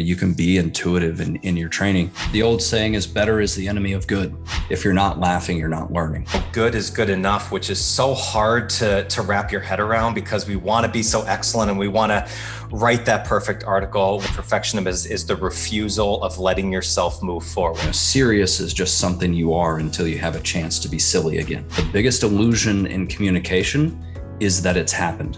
you can be intuitive in your training. The old saying is better is the enemy of good. If you're not laughing, you're not learning. Good is good enough, which is so hard to wrap your head around because we want to be so excellent and we want to write that perfect article. Perfectionism is the refusal of letting yourself move forward. Serious is just something you are until you have a chance to be silly again. The biggest illusion in communication is that it's happened.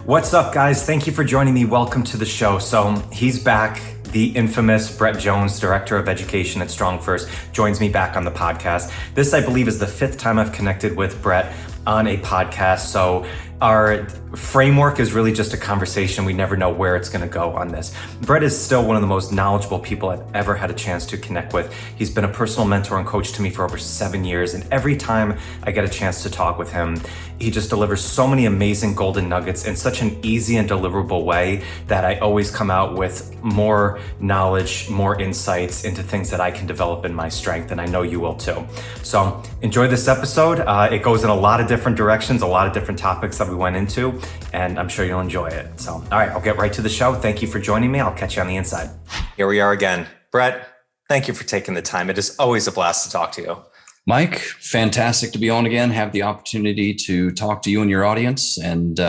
What's up, guys? Thank you for joining me. Welcome to the show. So he's back. The infamous Brett Jones, Director of Education at StrongFirst, joins me back on the podcast. This, I believe, is the 5th time I've connected with Brett on a podcast. So our framework is really just a conversation. We never know where it's going to go on this. Brett is still one of the most knowledgeable people I've ever had a chance to connect with. He's been a personal mentor and coach to me for over 7 years. And every time I get a chance to talk with him, he just delivers so many amazing golden nuggets in such an easy and deliverable way that I always come out with more knowledge, more insights into things that I can develop in my strength. And I know you will too. So enjoy this episode. It goes in a lot of different directions, a lot of different topics that we went into, and I'm sure you'll enjoy it. So, all right, I'll get right to the show. Thank you for joining me. I'll catch you on the inside. Here we are again. Brett, thank you for taking the time. It is always a blast to talk to you. Mike, fantastic to be on again, have the opportunity to talk to you and your audience. And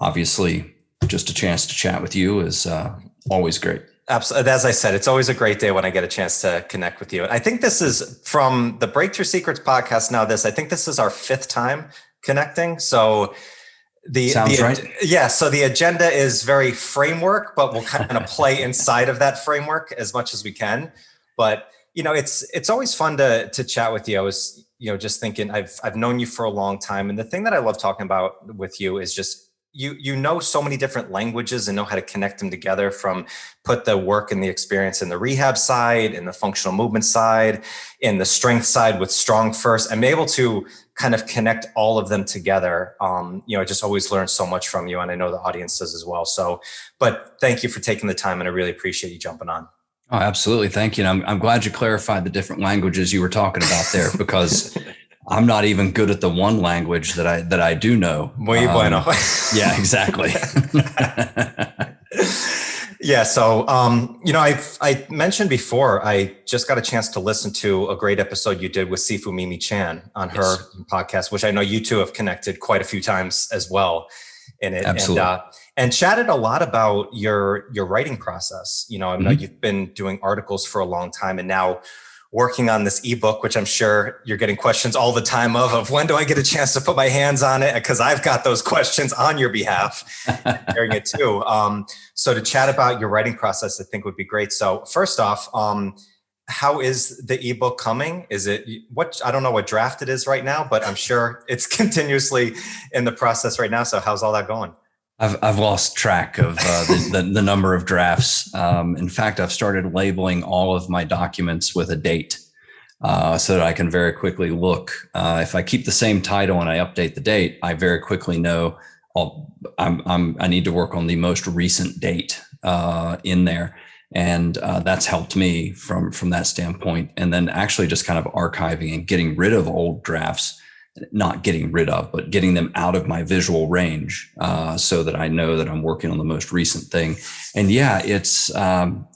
obviously, just a chance to chat with you is always great. Absolutely. As I said, it's always a great day when I get a chance to connect with you. I think this is from the Breakthrough Secrets podcast. I think this is our 5th time connecting. So Sounds right. Yeah. So the agenda is very framework, but we'll kind of play inside of that framework as much as we can. But it's always fun to chat with you. I was, just thinking I've known you for a long time. And the thing that I love talking about with you is just, you know so many different languages and know how to connect them together, from put the work and the experience in the rehab side, in the functional movement side, in the strength side with StrongFirst. I'm able to kind of connect all of them together. I just always learn so much from you, and I know the audience does as well. So, but thank you for taking the time, and I really appreciate you jumping on. Oh, absolutely. Thank you. And I'm glad you clarified the different languages you were talking about there, because I'm not even good at the one language that I do know. Muy bueno. Yeah, exactly. Yeah. So, I mentioned before, I just got a chance to listen to a great episode you did with Sifu Mimi Chan on her podcast, which I know you two have connected quite a few times as well in it. Absolutely. And chatted a lot about your writing process. I know you've been doing articles for a long time, and now working on this ebook, which I'm sure you're getting questions all the time of when do I get a chance to put my hands on it? Because I've got those questions on your behalf, hearing it too. So to chat about your writing process, I think would be great. So first off, how is the ebook coming? Is it I don't know what draft it is right now, but I'm sure it's continuously in the process right now. So how's all that going? I've lost track of the number of drafts. In fact, I've started labeling all of my documents with a date so that I can very quickly look. If I keep the same title and I update the date, I very quickly know I need to work on the most recent date in there. And that's helped me from that standpoint. And then actually just kind of archiving and getting rid of old drafts. Not getting rid of, but getting them out of my visual range so that I know that I'm working on the most recent thing. And yeah,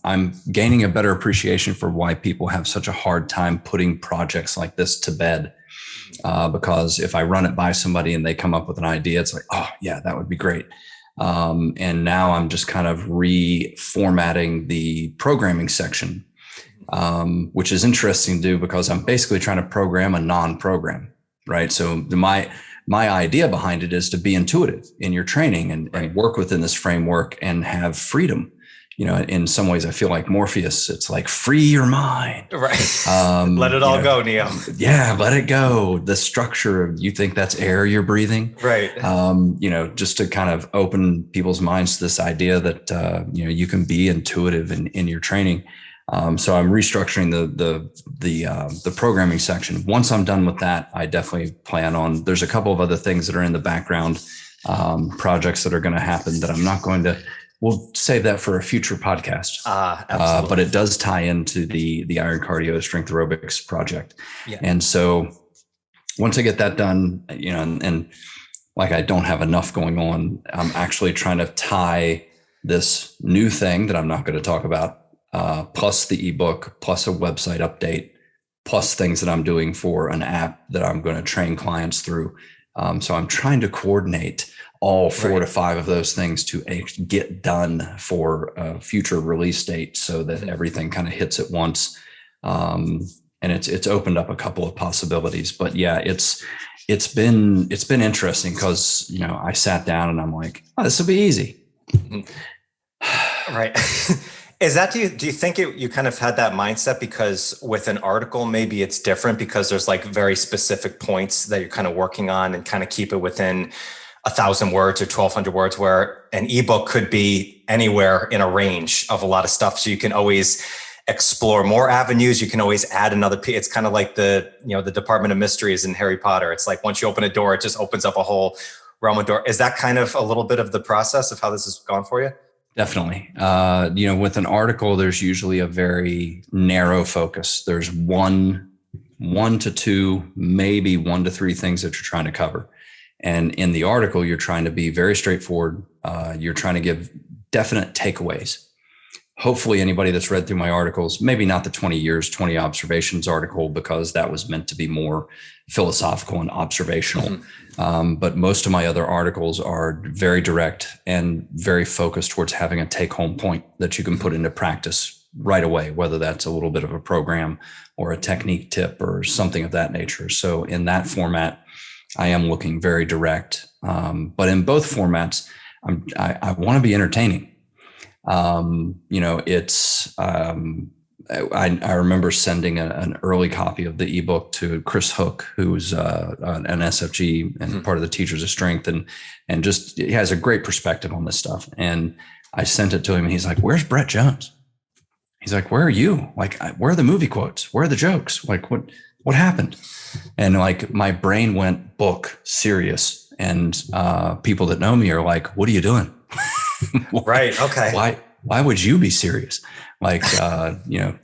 I'm gaining a better appreciation for why people have such a hard time putting projects like this to bed. Because if I run it by somebody and they come up with an idea, it's like, oh yeah, that would be great. And now I'm just kind of reformatting the programming section, which is interesting to do because I'm basically trying to program a non-program. Right. So my idea behind it is to be intuitive in your training and work within this framework and have freedom. In some ways I feel like Morpheus. It's like free your mind. Right. Let it all go, Neo. Yeah. Let it go. The structure, you think that's air you're breathing. Right. Just to kind of open people's minds to this idea that, you can be intuitive in your training. So I'm restructuring the programming section. Once I'm done with that, I definitely plan on, there's a couple of other things that are in the background, projects that are going to happen that I'm not going to, we'll save that for a future podcast. Absolutely. But it does tie into the Iron Cardio Strength Aerobics project. Yeah. And so once I get that done, and like I don't have enough going on, I'm actually trying to tie this new thing that I'm not going to talk about, plus the ebook, plus a website update, plus things that I'm doing for an app that I'm going to train clients through. So I'm trying to coordinate all 4 to 5 of those things to get done for a future release date, so that everything kind of hits at once. And it's opened up a couple of possibilities. But yeah, it's been interesting, because I sat down and I'm like, oh, this will be easy. Right. Is that, do you think you kind of had that mindset because with an article, maybe it's different because there's like very specific points that you're kind of working on and kind of keep it within 1,000 words or 1,200 words, where an ebook could be anywhere in a range of a lot of stuff. So you can always explore more avenues. You can always add another piece. It's kind of like the Department of Mysteries in Harry Potter. It's like once you open a door, it just opens up a whole realm of door. Is that kind of a little bit of the process of how this has gone for you? Definitely. With an article, there's usually a very narrow focus. There's one to two, maybe 1 to 3 things that you're trying to cover. And in the article, you're trying to be very straightforward. You're trying to give definite takeaways. Hopefully anybody that's read through my articles, maybe not the 20 years, 20 observations article, because that was meant to be more philosophical and observational. But most of my other articles are very direct and very focused towards having a take-home point that you can put into practice right away, whether that's a little bit of a program or a technique tip or something of that nature. So in that format, I am looking very direct. But in both formats, I want to be entertaining. I remember sending an early copy of the ebook to Chris Hook, who's an SFG and part of the Teachers of Strength, and just he has a great perspective on this stuff. And I sent it to him, and he's like, "Where's Brett Jones?" He's like, "Where are you? Like, where are the movie quotes? Where are the jokes? Like, what happened?" And like my brain went book serious, and people that know me are like, "What are you doing?" Right. Okay. Why would you be serious? Like,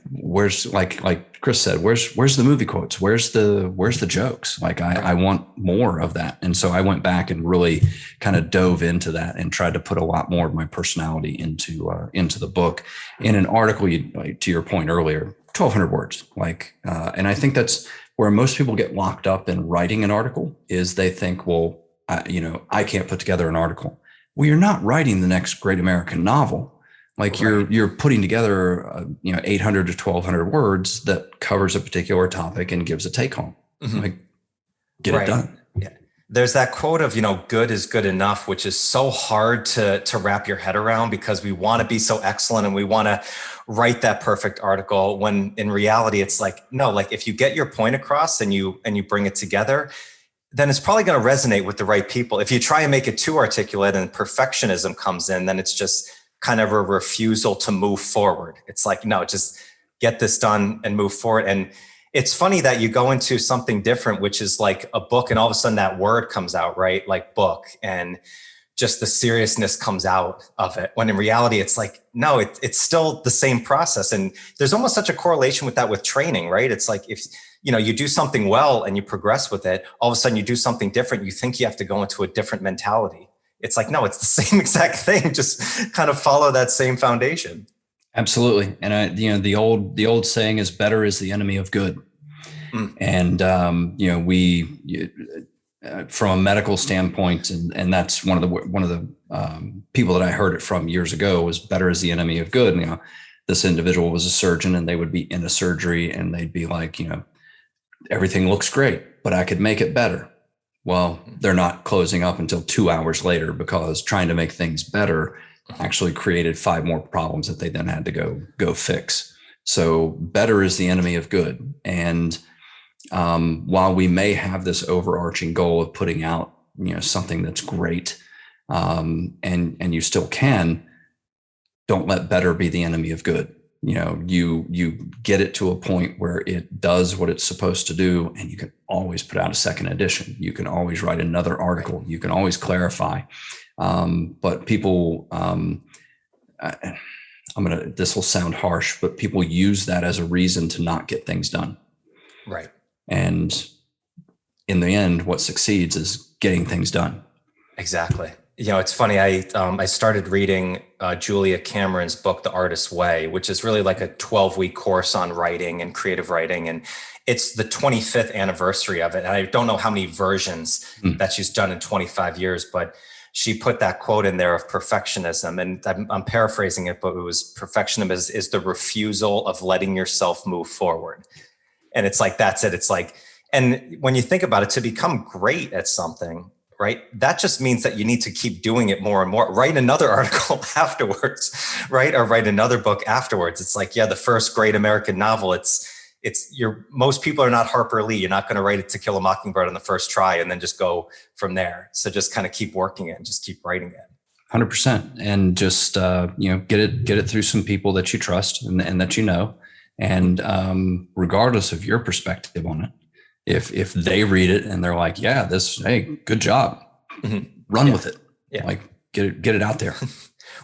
where's like Chris said, where's the movie quotes? Where's the jokes? Like, I want more of that. And so I went back and really kind of dove into that and tried to put a lot more of my personality into the book. In an article, to your point earlier, 1,200 words. And I think that's where most people get locked up in writing an article, is they think, well, I can't put together an article. Well, you're not writing the next great American novel. Like you're putting together, 800 to 1,200 words that covers a particular topic and gives a take home. Like, get it done. Yeah. There's that quote of, good is good enough, which is so hard to wrap your head around, because we want to be so excellent and we want to write that perfect article, when in reality, it's like, no, like if you get your point across and you bring it together, then it's probably going to resonate with the right people. If you try and make it too articulate and perfectionism comes in, then it's just kind of a refusal to move forward. It's like, no, just get this done and move forward. And it's funny that you go into something different, which is like a book, and all of a sudden that word comes out, right? Like book, and just the seriousness comes out of it. When in reality, it's like, no, it's still the same process. And there's almost such a correlation with that with training, right? It's like, if you do something well and you progress with it, all of a sudden you do something different, you think you have to go into a different mentality. It's like, no, it's the same exact thing. Just kind of follow that same foundation. Absolutely. And the old saying is, better is the enemy of good. And, from a medical standpoint, and that's one of the people that I heard it from years ago, was better is the enemy of good. This individual was a surgeon, and they would be in a surgery and they'd be like, everything looks great, but I could make it better. Well, they're not closing up until 2 hours later, because trying to make things better actually created 5 more problems that they then had to go fix. So better is the enemy of good. And while we may have this overarching goal of putting out, something that's great, and you still can, don't let better be the enemy of good. You get it to a point where it does what it's supposed to do, and you can always put out a second edition. You can always write another article. You can always clarify. But people, this will sound harsh, but people use that as a reason to not get things done. Right. And in the end, what succeeds is getting things done. Exactly. It's funny. I started reading Julia Cameron's book, The Artist's Way, which is really like a 12-week course on writing and creative writing. And it's the 25th anniversary of it. And I don't know how many versions that she's done in 25 years, but she put that quote in there of perfectionism. And I'm paraphrasing it, but it was perfectionism is the refusal of letting yourself move forward. And it's like, that's it. It's like, and when you think about it, to become great at something, right, that just means that you need to keep doing it more and more. Write another article afterwards, right? Or write another book afterwards. It's like, the first great American novel, most people are not Harper Lee. You're not going to write it To Kill a Mockingbird on the first try and then just go from there. So just kind of keep working it and just keep writing it. 100%. And just, get it through some people that you trust and that you know. And regardless of your perspective on it, if they read it and they're like, hey, good job, run with it. Like get it out there.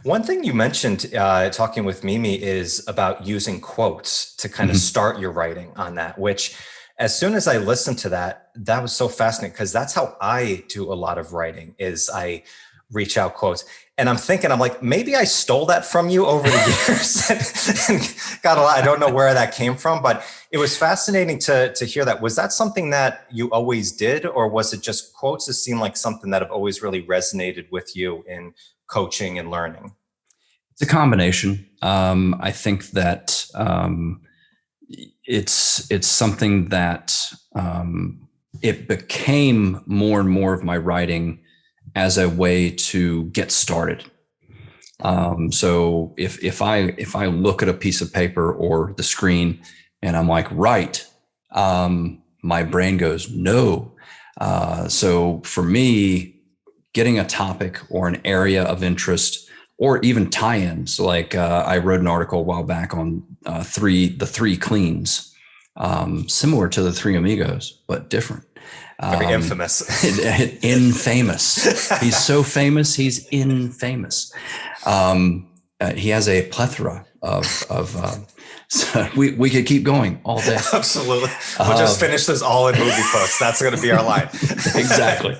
One thing you mentioned talking with Mimi is about using quotes to kind of start your writing on that, which as soon as I listened to that was so fascinating, because that's how I do a lot of writing is I reach out quotes. And I'm like, maybe I stole that from you over the years and got a lot. I don't know where that came from, but it was fascinating to hear that. Was that something that you always did, or was it just quotes that seem like something that have always really resonated with you in coaching and learning? It's a combination. I think that it's something that it became more and more of my writing as a way to get started. So if I look at a piece of paper or the screen and I'm like, write, my brain goes, no. So for me, getting a topic or an area of interest or even tie-ins, like I wrote an article a while back on the three cleans, similar to the Three Amigos, but different. Very infamous. Infamous. He's so famous, he's infamous. He has a plethora of so we could keep going all day. Absolutely. We'll just finish this all in movie quotes. That's going to be our line. Exactly.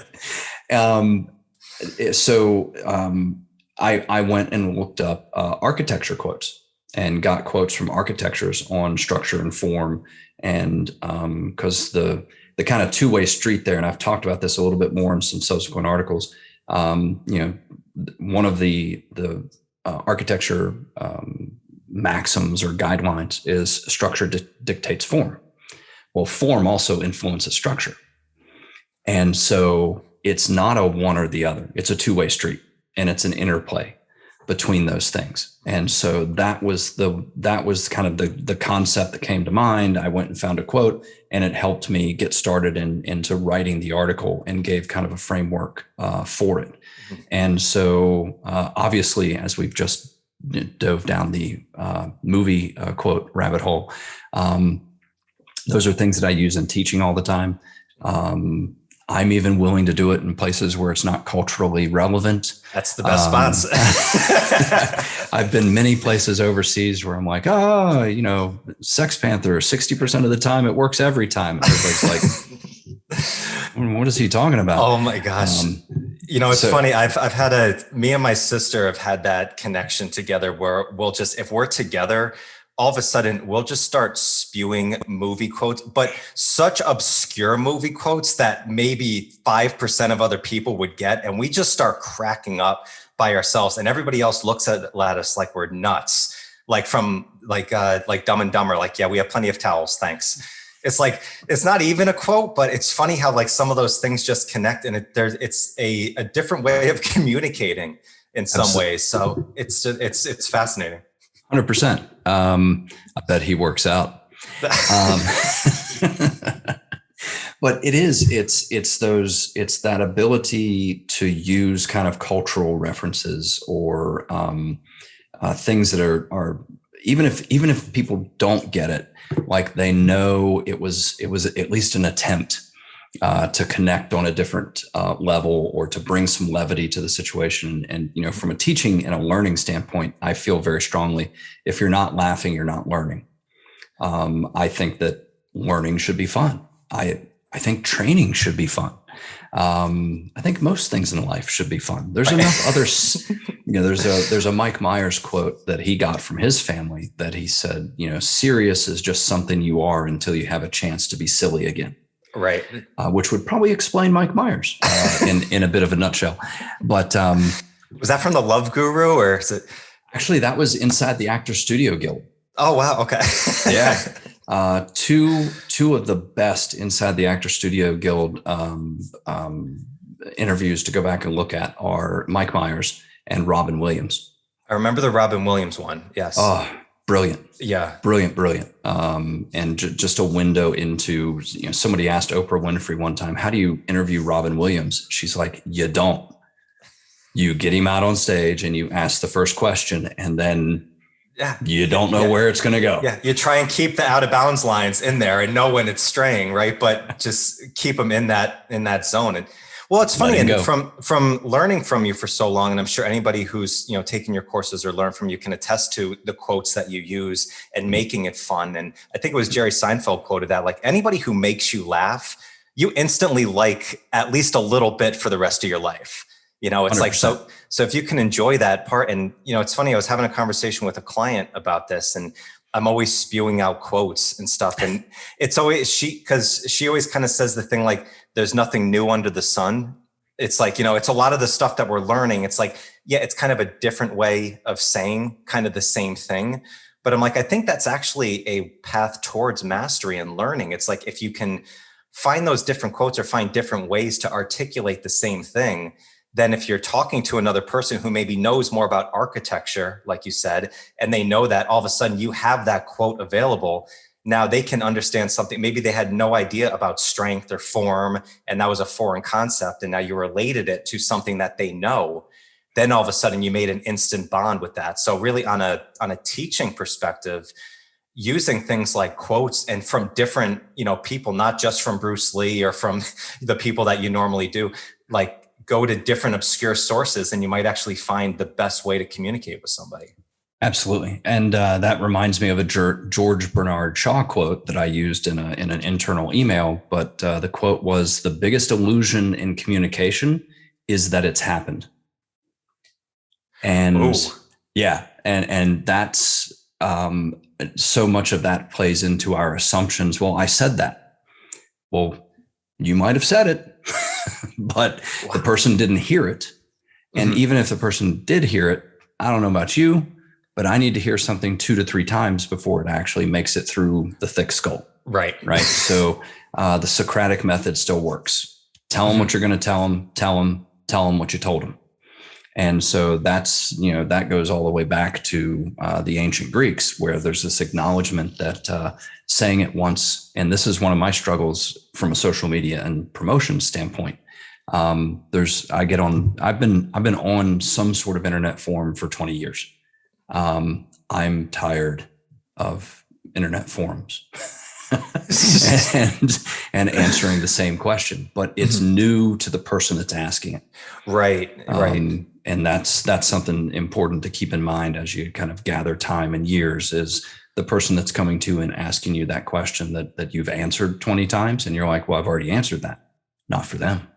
I went and looked up architecture quotes and got quotes from architectures on structure and form. And because the kind of two-way street there, and I've talked about this a little bit more in some subsequent articles, one of the architecture maxims or guidelines is structure dictates form. Well, form also influences structure. And so it's not a one or the other. It's a two-way street, and it's an interplay between those things. And so that was kind of the concept that came to mind. I went and found a quote, and it helped me get started into writing the article and gave kind of a framework for it. Mm-hmm. And so obviously, as we've just dove down the movie quote rabbit hole, those are things that I use in teaching all the time. I'm even willing to do it in places where it's not culturally relevant. That's the best spots. I've been many places overseas where I'm like, Sex Panther, 60% of the time it works every time. And everybody's like, what is he talking about? Oh my gosh. It's funny. Me and my sister have had that connection together where if we're together, all of a sudden we'll just start spewing movie quotes, but such obscure movie quotes that maybe 5% of other people would get. And we just start cracking up by ourselves, and everybody else looks at us like we're nuts. Like from Dumb and Dumber, like, yeah, we have plenty of towels. Thanks. It's like, it's not even a quote, but it's funny how like some of those things just connect, and it's a different way of communicating in some ways. So it's fascinating. 100%. I bet he works out. But it's that ability to use kind of cultural references or things that are even if people don't get it, like they know it was at least an attempt to connect on a different level or to bring some levity to the situation. And, from a teaching and a learning standpoint, I feel very strongly, if you're not laughing, you're not learning. I think that learning should be fun. I think training should be fun. I think most things in life should be fun. There's enough others. There's a Mike Myers quote that he got from his family that he said, serious is just something you are until you have a chance to be silly again. Right. Which would probably explain Mike Myers in a bit of a nutshell. But was that from the Love Guru, or is it? Actually, that was inside the Actors Studio Guild. Oh, wow. Okay. Yeah. Two of the best inside the Actors Studio Guild interviews to go back and look at are Mike Myers and Robin Williams. I remember the Robin Williams one. Yes. Oh, brilliant. Yeah. Brilliant. And just a window into, somebody asked Oprah Winfrey one time, how do you interview Robin Williams? She's like, you don't. You get him out on stage and you ask the first question, and then you don't know where it's going to go. Yeah. You try and keep the out of bounds lines in there and know when it's straying, right? But just keep them in that zone. And well, it's funny, and from learning from you for so long, and I'm sure anybody who's taken your courses or learned from you can attest to the quotes that you use and making it fun. And I think it was Jerry Seinfeld quoted that, like, anybody who makes you laugh, you instantly like at least a little bit for the rest of your life. It's 100%. Like, so if you can enjoy that part, and it's funny, I was having a conversation with a client about this, and I'm always spewing out quotes and stuff. And it's always because she always kind of says the thing like, there's nothing new under the sun. It's like, it's a lot of the stuff that we're learning. It's like, yeah, it's kind of a different way of saying kind of the same thing. But I'm like, I think that's actually a path towards mastery and learning. It's like, if you can find those different quotes or find different ways to articulate the same thing, then if you're talking to another person who maybe knows more about architecture, like you said, and they know that all of a sudden you have that quote available, now they can understand something. Maybe they had no idea about strength or form, and that was a foreign concept, and now you related it to something that they know. Then all of a sudden you made an instant bond with that. So really on a teaching perspective, using things like quotes and from different, people, not just from Bruce Lee or from the people that you normally do, like, go to different obscure sources, and you might actually find the best way to communicate with somebody. Absolutely. And that reminds me of a George Bernard Shaw quote that I used in an internal email. But the quote was, the biggest illusion in communication is that it's happened. And and that's so much of that plays into our assumptions. Well, I said that. Well, you might have said it, but the person didn't hear it. And even if the person did hear it, I don't know about you, but I need to hear something 2 to 3 times before it actually makes it through the thick skull. Right. So the Socratic method still works. Tell them what you're going to tell them, tell them what you told them. And so that's, that goes all the way back to the ancient Greeks, where there's this acknowledgement that saying it once, and this is one of my struggles from a social media and promotion standpoint. I've been on some sort of internet forum for 20 years. I'm tired of internet forums and answering the same question, but it's new to the person that's asking it. Right. And that's something important to keep in mind as you kind of gather time and years, is the person that's coming to and asking you that question that you've answered 20 times. And you're like, well, I've already answered that. Not for them.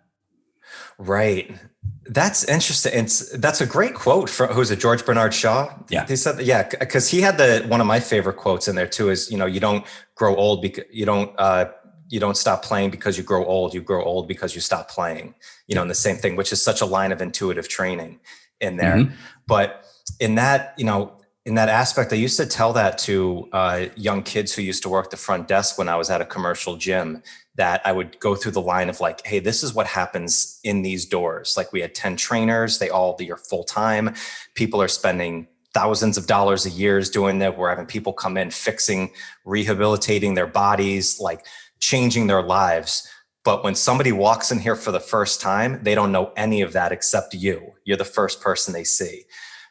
Right. That's interesting. That's a great quote from, who's it, George Bernard Shaw? Yeah. He said, because he had one of my favorite quotes in there too, is, you don't grow old because you don't stop playing because you grow old. You grow old because you stop playing, and the same thing, which is such a line of intuitive training in there. But in that, in that aspect, I used to tell that to young kids who used to work the front desk when I was at a commercial gym, that I would go through the line of like, hey, this is what happens in these doors. Like, we had 10 trainers, they all are full time. People are spending thousands of dollars a year doing that. We're having people come in, fixing, rehabilitating their bodies, like changing their lives. But when somebody walks in here for the first time, they don't know any of that except you. You're the first person they see.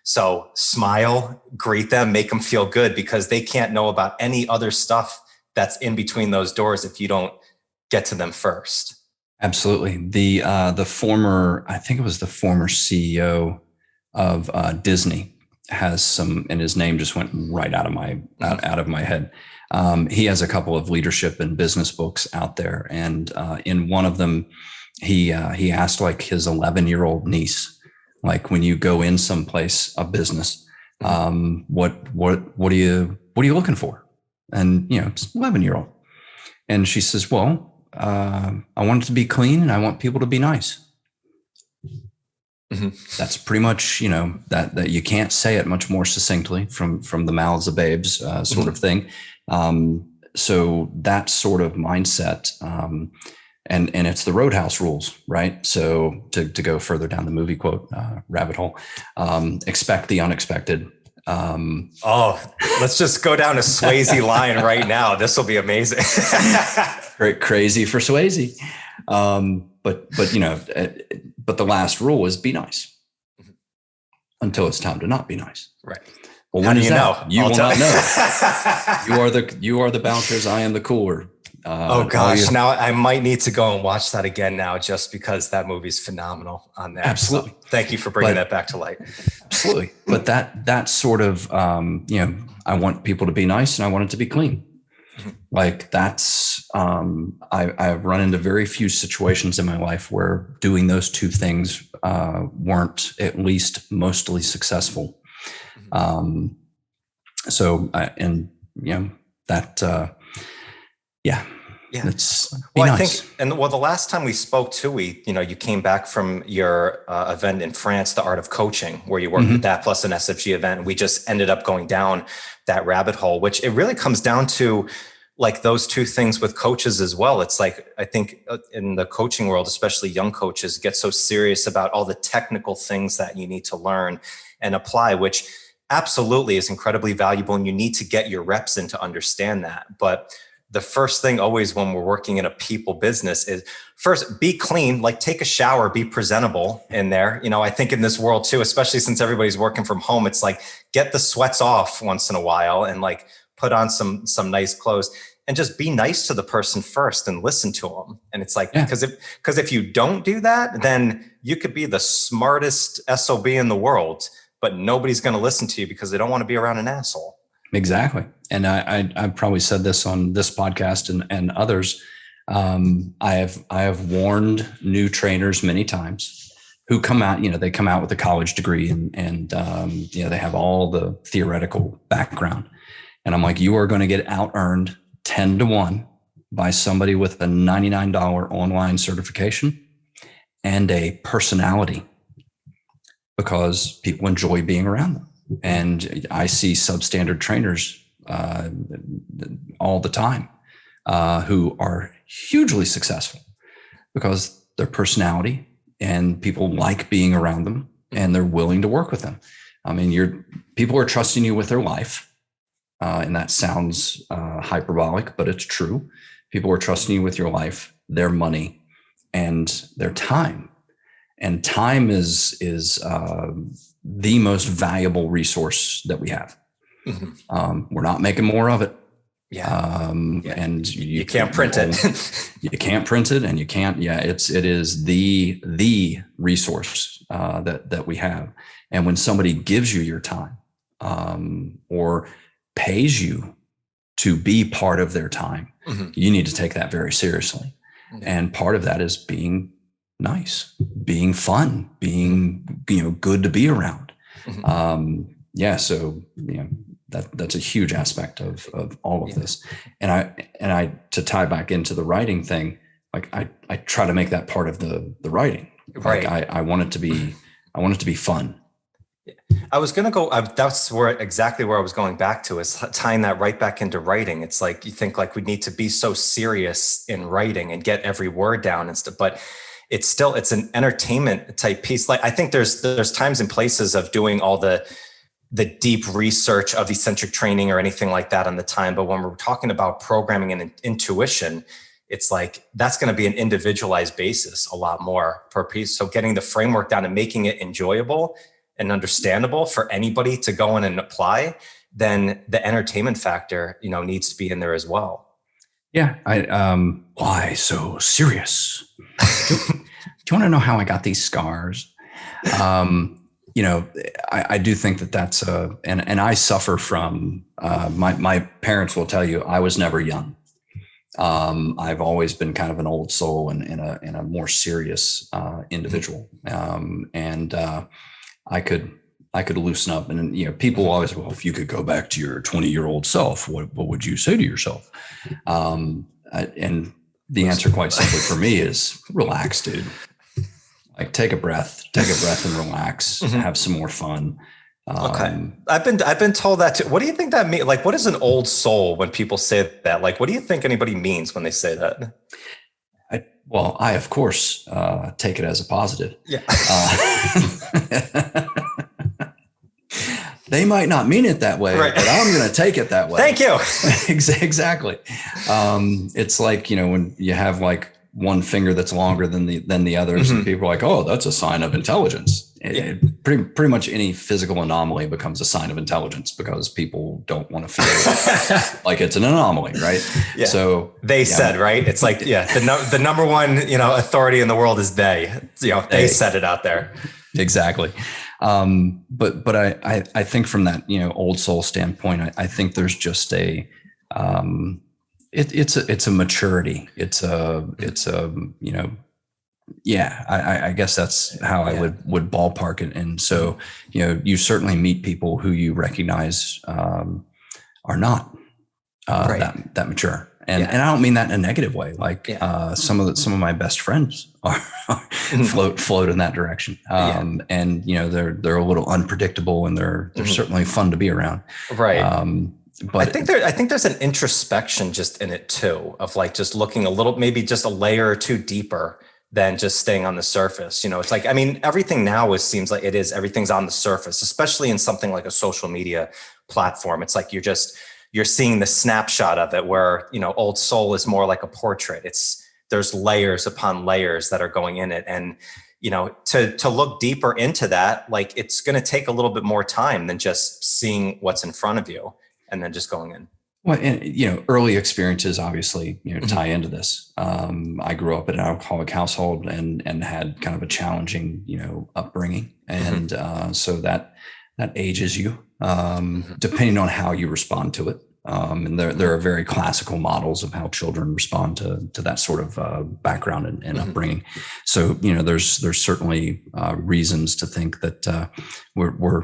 So smile, greet them, make them feel good, because they can't know about any other stuff that's in between those doors if you don't get to them first. Absolutely. The former, I think it was the former CEO of Disney has some, and his name just went right out of my head. He has a couple of leadership and business books out there. And in one of them, He asked like his 11-year-old niece, like, when you go in someplace, a business, what are you looking for? And, it's 11-year-old. And she says, well, I want it to be clean and I want people to be nice. That's pretty much, that you can't say it much more succinctly from the mouths of babes, sort of thing. So that sort of mindset, and it's the Roadhouse rules, right? So to go further down the movie quote rabbit hole, expect the unexpected. Let's just go down a Swayze line right now. This will be amazing. Crazy for Swayze. But the last rule is be nice until it's time to not be nice. Right. Well, when is that? You will not know. You are the bouncers. I am the cooler. Oh gosh. Now I might need to go and watch that again now, just because that movie's phenomenal on that. Absolutely. So thank you for bringing that back to light. Absolutely. But that sort of, I want people to be nice and I want it to be clean. Like that's, I've run into very few situations in my life where doing those two things weren't at least mostly successful. It's well, nice. I think, the last time we spoke too, you came back from your event in France, The Art of Coaching, where you worked with that plus an SFG event. And we just ended up going down that rabbit hole, which it really comes down to like those two things with coaches as well. It's like, I think in the coaching world, especially young coaches get so serious about all the technical things that you need to learn and apply, which absolutely is incredibly valuable. And you need to get your reps in to understand that. But the first thing always when we're working in a people business is first be clean, like take a shower, be presentable in there. I think in this world too, especially since everybody's working from home, it's like get the sweats off once in a while and like put on some nice clothes and just be nice to the person first and listen to them. And it's like, because if you don't do that, then you could be the smartest SOB in the world, but nobody's going to listen to you because they don't want to be around an asshole. Exactly. And I've probably said this on this podcast and others. I have warned new trainers many times who come out, they come out with a college degree and they have all the theoretical background. And I'm like, you are going to get out earned 10-1 by somebody with a $99 online certification and a personality, because people enjoy being around them. And I see substandard trainers all the time who are hugely successful because their personality and people like being around them and they're willing to work with them. I mean, people are trusting you with their life. And that sounds hyperbolic, but it's true. People are trusting you with your life, their money, and their time. And time is the most valuable resource that we have. We're not making more of it. And you can't print it. You can't print it, and you can't. It is the resource that we have. And when somebody gives you your time, or pays you to be part of their time, you need to take that very seriously. And part of that is being nice, being fun, being, good to be around. So, that's a huge aspect of all of this. And I, to tie back into the writing thing, like I try to make that part of the writing. Right. Like I want it to be fun. I was going to go, that's exactly where I was going back to, is tying that right back into writing. It's like, you think like we need to be so serious in writing and get every word down and stuff, but it's an entertainment type piece. Like, I think there's times and places of doing all the deep research of eccentric training or anything like that on the time. But when we're talking about programming and intuition, it's like, that's going to be an individualized basis a lot more per piece. So getting the framework down and making it enjoyable and understandable for anybody to go in and apply, then the entertainment factor, needs to be in there as well. Yeah. Why so serious? Do you want to know how I got these scars? I do think that's and I suffer from, my parents will tell you I was never young. I've always been kind of an old soul and a more serious individual, and I could loosen up. And people always, well, if you could go back to your 20-year-old self, what would you say to yourself? And the answer, quite simply for me, is relax, dude. Like take a breath and relax. Have some more fun. Okay. I've been told that too. What do you think that means? Like, what is an old soul when people say that? Like, what do you think anybody means when they say that? I of course take it as a positive. Yeah. They might not mean it that way, right. But I'm going to take it that way. Thank you. Exactly. It's like, when you have like one finger that's longer than the others, and people are like, oh, that's a sign of intelligence. Pretty much any physical anomaly becomes a sign of intelligence because people don't want to feel like it's an anomaly, right? Yeah. So they said, right? It's like, the number one, authority in the world is they. They said it out there. Exactly. But I think from that, old soul standpoint, I think there's just it's a maturity. It's a I guess that's how I would ballpark it. And so, you certainly meet people who you recognize are not that mature. And I don't mean that in a negative way. Like some of my best friends are float in that direction. And they're a little unpredictable, and they're certainly fun to be around. Right. But I think there's an introspection just in it too, of like just looking a little, maybe just a layer or two deeper than just staying on the surface. It's like, everything now seems like everything's on the surface, especially in something like a social media platform. It's like you're seeing the snapshot of it, where, old soul is more like a portrait. There's layers upon layers that are going in it. And, to look deeper into that, like it's going to take a little bit more time than just seeing what's in front of you and then just going in. Well, and, early experiences obviously, tie into this. I grew up in an alcoholic household and had kind of a challenging, upbringing. And so that ages you, depending on how you respond to it. And there are very classical models of how children respond to that sort of background and upbringing. So, there's certainly reasons to think that we're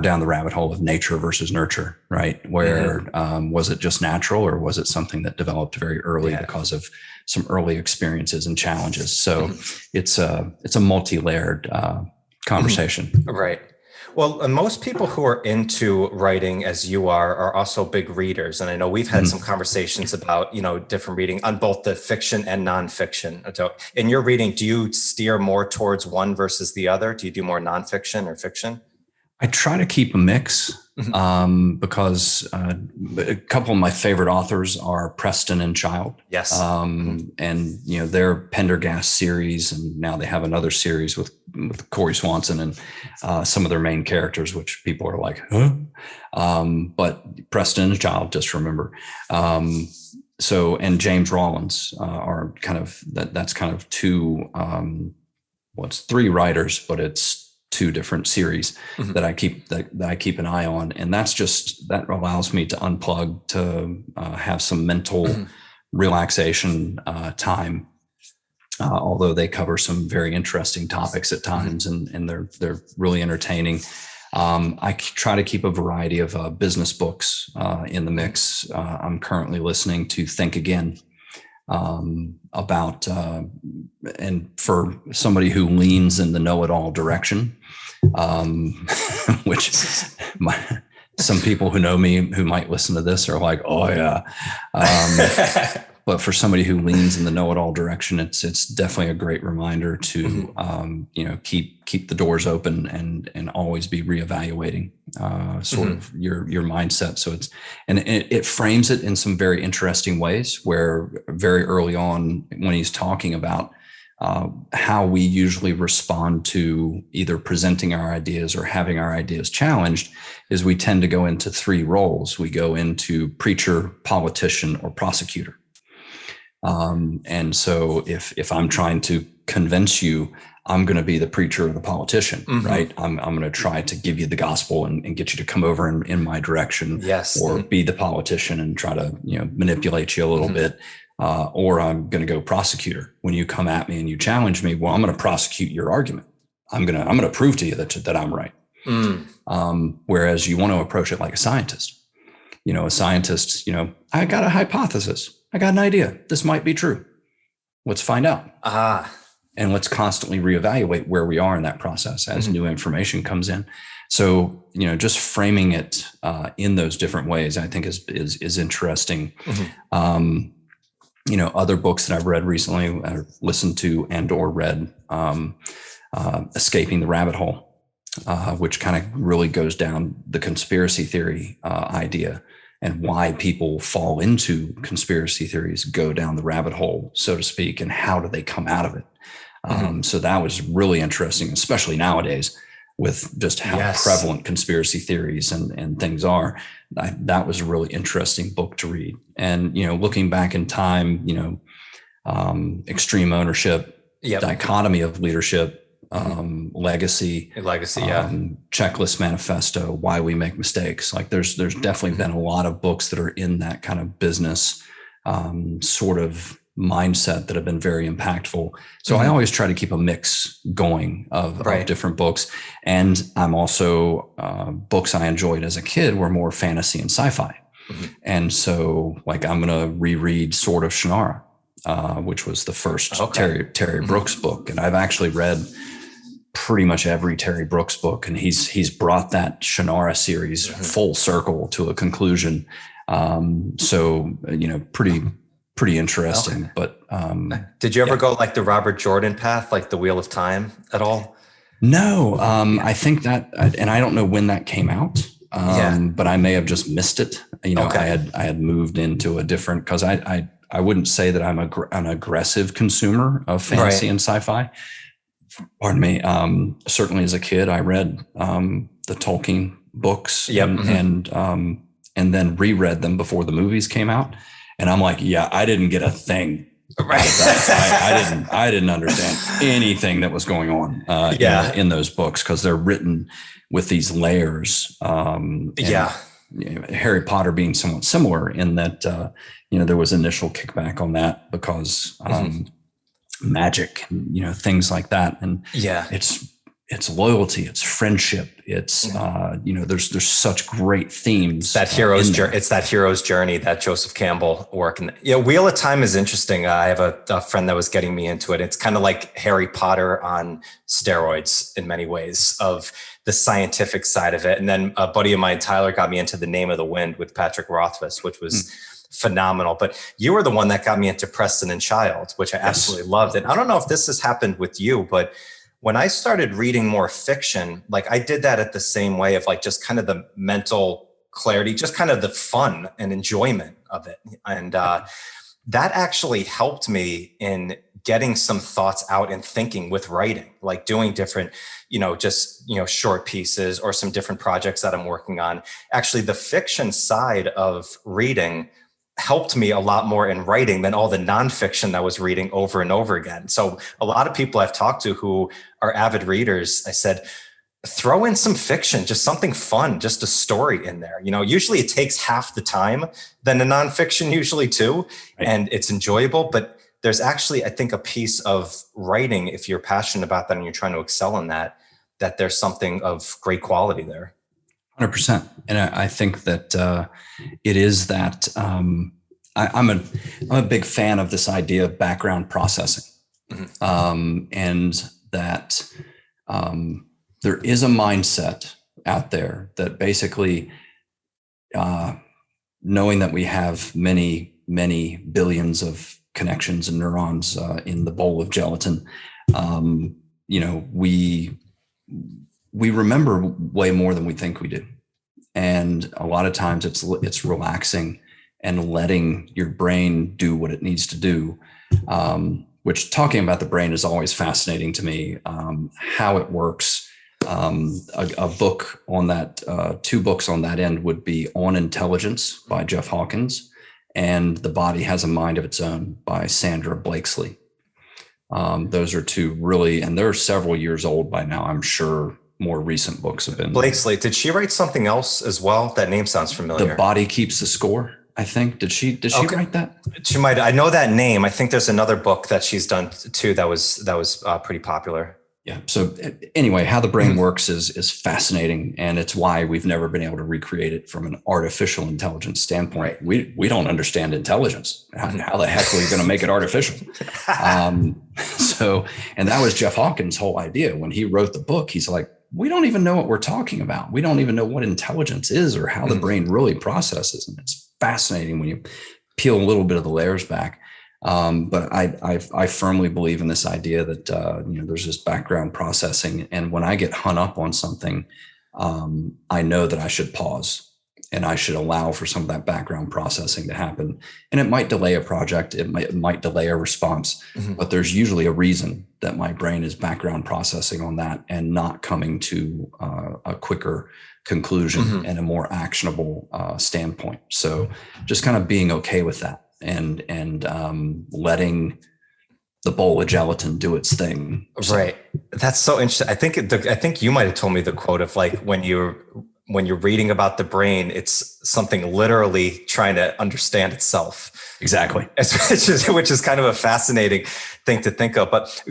down the rabbit hole of nature versus nurture, right? Where was it just natural, or was it something that developed very early because of some early experiences and challenges? So it's a multi-layered conversation. Right. Well, most people who are into writing as you are also big readers. And I know we've had some conversations about, different reading on both the fiction and nonfiction. So in your reading, do you steer more towards one versus the other? Do you do more nonfiction or fiction? I try to keep a mix because a couple of my favorite authors are Preston and Child. Yes. And, their Pendergast series, and now they have another series with Corey Swanson and some of their main characters, which people are like, huh? But Preston and Child, just remember. And James Rollins are kind of, that's kind of two, it's three writers, but it's two different series that I keep an eye on. And that allows me to unplug, to have some mental relaxation time. Although they cover some very interesting topics at times, and they're really entertaining. I try to keep a variety of business books in the mix. I'm currently listening to Think Again, about and for somebody who leans in the know-it-all direction, which some people who know me who might listen to this are like, oh yeah. But for somebody who leans in the know-it-all direction, it's definitely a great reminder to keep the doors open and always be reevaluating sort of your mindset. So it frames it in some very interesting ways, where very early on, when he's talking about how we usually respond to either presenting our ideas or having our ideas challenged, is we tend to go into three roles. We go into preacher, politician, or prosecutor. And so if I'm trying to convince you, I'm going to be the preacher or the politician, right? I'm going to try to give you the gospel and get you to come over in my direction, yes, or be the politician and try to, manipulate you a little bit. or I'm going to go prosecutor. When you come at me and you challenge me, well, I'm going to prosecute your argument. I'm going to prove to you that I'm right. Whereas you want to approach it like a scientist. A scientist, I got a hypothesis. I got an idea. This might be true. Let's find out. And let's constantly reevaluate where we are in that process as new information comes in. So, just framing it in those different ways, I think is interesting. Other books that I've read recently, listened to and or read, Escaping the Rabbit Hole, which kind of really goes down the conspiracy theory idea and why people fall into conspiracy theories, go down the rabbit hole, so to speak, and how do they come out of it. So that was really interesting, especially nowadays with just how prevalent conspiracy theories and things are. That was a really interesting book to read. And, looking back in time, extreme ownership, dichotomy of leadership, legacy, checklist manifesto, why we make mistakes. Like there's definitely been a lot of books that are in that kind of business sort of mindset that have been very impactful. So I always try to keep a mix going of different books. And I'm also, books I enjoyed as a kid were more fantasy and sci-fi. And so like, I'm going to reread Sword of Shannara, which was the first Terry Brooks book. And I've actually read pretty much every Terry Brooks book. And he's brought that Shannara series full circle to a conclusion. So, pretty interesting. But did you ever go like the Robert Jordan path, like the Wheel of Time at all? No, I think that, and I don't know when that came out, but I may have just missed it. I had moved into a different, because I wouldn't say that I'm an aggressive consumer of fantasy and sci-fi. Pardon me. Certainly as a kid, I read the Tolkien books and then reread them before the movies came out. And I'm like, I didn't get a thing. I didn't understand anything that was going on in those books, because they're written with these layers. Harry Potter being somewhat similar in that, there was initial kickback on that because magic, things like that. And it's loyalty, it's friendship, it's there's such great themes. That hero's journey. It's that hero's journey that Joseph Campbell worked. And Wheel of Time is interesting. I have a friend that was getting me into it. It's kind of like Harry Potter on steroids in many ways, of the scientific side of it. And then a buddy of mine, Tyler, got me into The Name of the Wind with Patrick Rothfuss, which was phenomenal. But you were the one that got me into Preston and Child, which I absolutely loved. And I don't know if this has happened with you, but when I started reading more fiction, like I did that at the same way of like just kind of the mental clarity, just kind of the fun and enjoyment of it. And that actually helped me in getting some thoughts out and thinking with writing, like doing different, short pieces or some different projects that I'm working on. Actually, the fiction side of reading helped me a lot more in writing than all the nonfiction that I was reading over and over again. So a lot of people I've talked to who are avid readers, I said, throw in some fiction, just something fun, just a story in there. Usually it takes half the time than a nonfiction usually too, and it's enjoyable. But there's actually, I think, a piece of writing, if you're passionate about that and you're trying to excel in that there's something of great quality there. 100%. And I think that it is that I'm a big fan of this idea of background processing, and that there is a mindset out there that basically, knowing that we have many, many billions of connections and neurons in the bowl of gelatin, we remember way more than we think we do. And a lot of times it's relaxing and letting your brain do what it needs to do, which talking about the brain is always fascinating to me, how it works. A book on that, 2 books on that end would be On Intelligence by Jeff Hawkins and The Body Has a Mind of Its Own by Sandra Blakesley. Those are 2 really, and they're several years old by now, I'm sure. More recent books have been. Blakesley, did she write something else as well? That name sounds familiar. The Body Keeps the Score. I think. Did she write that? She might. I know that name. I think there's another book that she's done too that was pretty popular. Yeah. So anyway, how the brain works is fascinating, and it's why we've never been able to recreate it from an artificial intelligence standpoint. Right. We don't understand intelligence. How the heck are we going to make it artificial? And that was Jeff Hawkins' whole idea when he wrote the book. He's like, we don't even know what we're talking about. We don't even know what intelligence is or how the brain really processes, and it's fascinating when you peel a little bit of the layers back. But I firmly believe in this idea that there's this background processing, and when I get hung up on something, I know that I should pause and I should allow for some of that background processing to happen. And it might delay a project, it might delay a response, but there's usually a reason that my brain is background processing on that and not coming to a quicker conclusion and a more actionable standpoint. So just kind of being okay with that. And letting the bowl of gelatin do its thing. Right. That's so interesting. I think you might have told me the quote of like, when you're reading about the brain, it's something literally trying to understand itself. Exactly. Which is kind of a fascinating thing to think of. But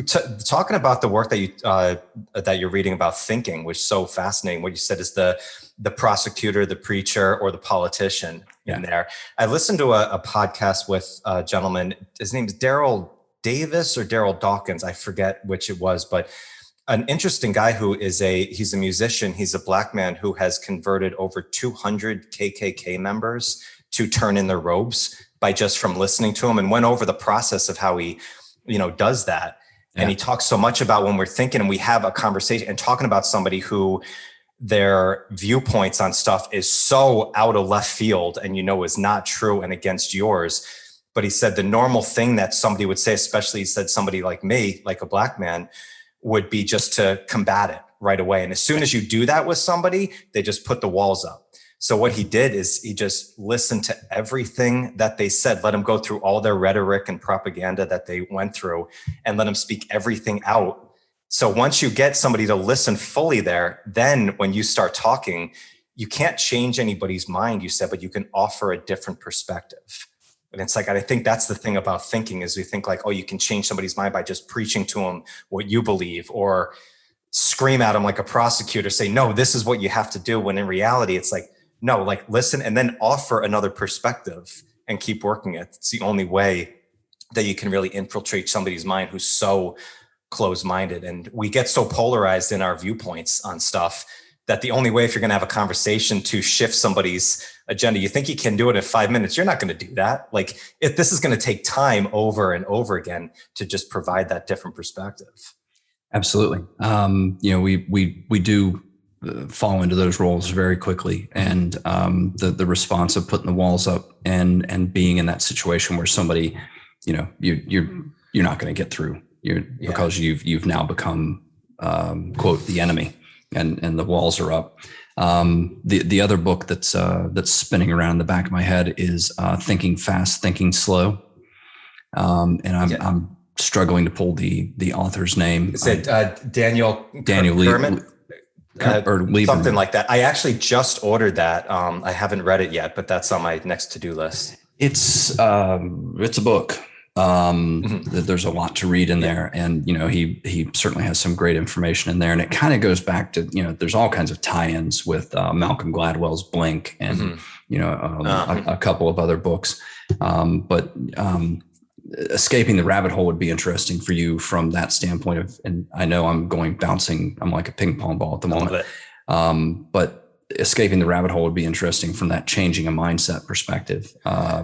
talking about the work that you're reading about thinking, which is so fascinating. What you said is the prosecutor, the preacher, or the politician in there. I listened to a podcast with a gentleman. His name is Daryl Davis or Daryl Dawkins. I forget which it was, but an interesting guy he's a musician. He's a black man who has converted over 200 KKK members to turn in their robes by just from listening to him, and went over the process of how he, does that. Yeah. And he talks so much about when we're thinking and we have a conversation and talking about somebody who their viewpoints on stuff is so out of left field and is not true and against yours. But he said the normal thing that somebody would say, especially he said somebody like me, like a black man, would be just to combat it right away. And as soon as you do that with somebody, they just put the walls up. So what he did is he just listened to everything that they said, let them go through all their rhetoric and propaganda that they went through, and let them speak everything out. So once you get somebody to listen fully there, then when you start talking, you can't change anybody's mind, you said, but you can offer a different perspective. And it's like, I think that's the thing about thinking is we think like, oh, you can change somebody's mind by just preaching to them what you believe, or scream at them like a prosecutor, say, no, this is what you have to do. When in reality, it's like, no, like listen and then offer another perspective and keep working it. It's the only way that you can really infiltrate somebody's mind who's so closed-minded. And we get so polarized in our viewpoints on stuff that the only way, if you're going to have a conversation to shift somebody's agenda, you think you can do it in 5 minutes, you're not going to do that. Like if this is going to take time over and over again to just provide that different perspective. Absolutely. We do fall into those roles very quickly, and the response of putting the walls up and being in that situation where somebody, you're not going to get through. Because you've now become quote the enemy, and the walls are up. The other book that's spinning around in the back of my head is Thinking Fast, Thinking Slow, and I'm struggling to pull the author's name. Is it Daniel Lieberman? Or Lieberman. Something like that. I actually just ordered that. I haven't read it yet, but that's on my next to-do list. It's a book. There's a lot to read in there, and he certainly has some great information in there, and it kind of goes back to there's all kinds of tie-ins with Malcolm Gladwell's Blink and a couple of other books, but escaping the rabbit hole would be interesting for you from that standpoint of, and I know I'm bouncing, I'm like a ping pong ball at the moment, but escaping the rabbit hole would be interesting from that changing a mindset perspective,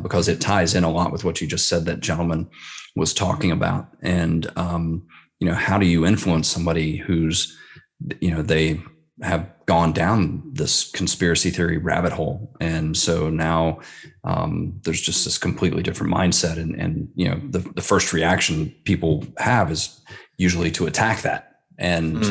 because it ties in a lot with what you just said that gentleman was talking about. And, how do you influence somebody who's, they have gone down this conspiracy theory rabbit hole. And so now there's just this completely different mindset. And the first reaction people have is usually to attack that. And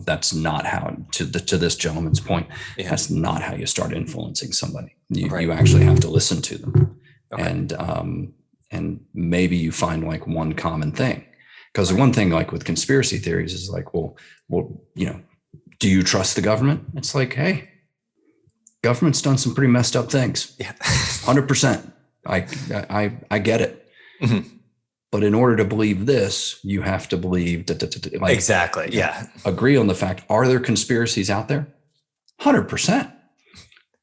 that's not how, to this gentleman's point, that's not how you start influencing somebody. You actually have to listen to them. Okay. And maybe you find like one common thing, because the one thing like with conspiracy theories is like, well, do you trust the government? It's like, hey, Government's done some pretty messed up things. Yeah. 100%. I get it. Mm-hmm. But in order to believe this, you have to believe like, exactly. Yeah. Agree on the fact. Are there conspiracies out there? 100%.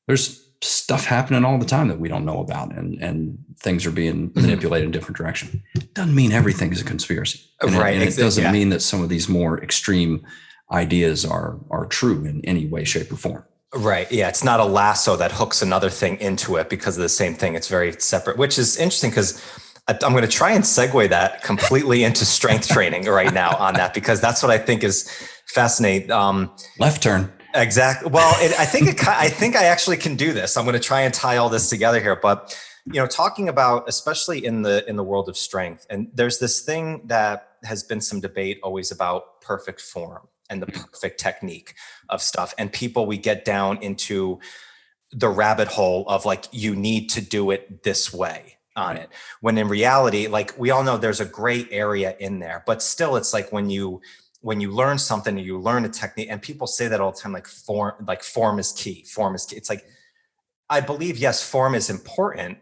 There's stuff happening all the time that we don't know about, and things are being manipulated in different direction. Doesn't mean everything is a conspiracy. And it doesn't mean that some of these more extreme ideas are true in any way, shape, or form. Right. Yeah. It's not a lasso that hooks another thing into it because of the same thing. It's very separate, which is interesting because I'm going to try and segue that completely into strength training right now on that, because that's what I think is fascinating. Left turn. Exactly. Well, I think I actually can do this. I'm going to try and tie all this together here, but talking about, especially in the world of strength, and there's this thing that has been some debate always about perfect form and the perfect technique of stuff. And we get down into the rabbit hole of like, you need to do it this way on it. When in reality, like we all know there's a gray area in there, but still it's like when you learn something, you learn a technique, and people say that all the time, like form is key. Form is key. It's like, I believe, yes, form is important,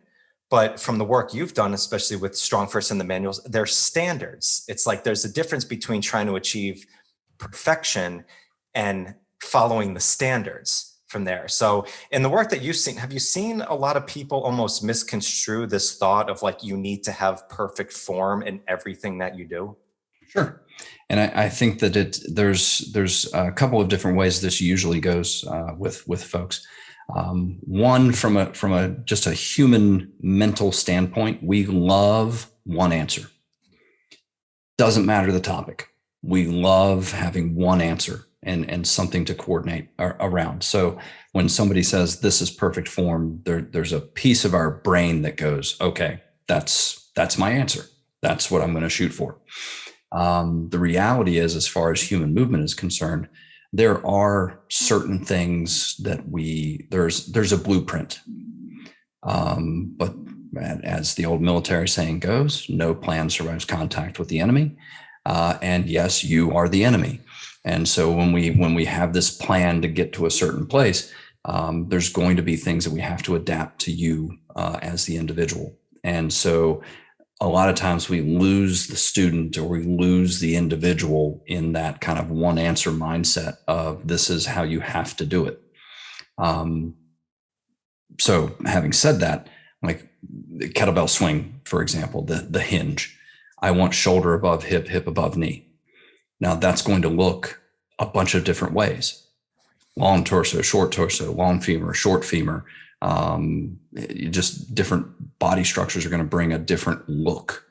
but from the work you've done, especially with StrongFirst and the manuals, there's standards. It's like, there's a difference between trying to achieve perfection and following the standards from there. So in the work that you've seen, have you seen a lot of people almost misconstrue this thought of like, you need to have perfect form in everything that you do? Sure. And I think that there's a couple of different ways this usually goes with folks. One, from a just a human mental standpoint, we love one answer. Doesn't matter the topic. We love having one answer and something to coordinate around. So when somebody says this is perfect form, there's a piece of our brain that goes, okay, that's my answer. That's what I'm going to shoot for. The reality is, as far as human movement is concerned, there are certain things that there's a blueprint. But as the old military saying goes, no plan survives contact with the enemy. And yes, you are the enemy. And so when we have this plan to get to a certain place, there's going to be things that we have to adapt to you as the individual. And so a lot of times we lose the student or we lose the individual in that kind of one answer mindset of this is how you have to do it. So having said that, like the kettlebell swing, for example, the hinge, I want shoulder above hip, hip above knee. Now that's going to look a bunch of different ways. Long torso, long femur, short femur. Just different body structures are going to bring a different look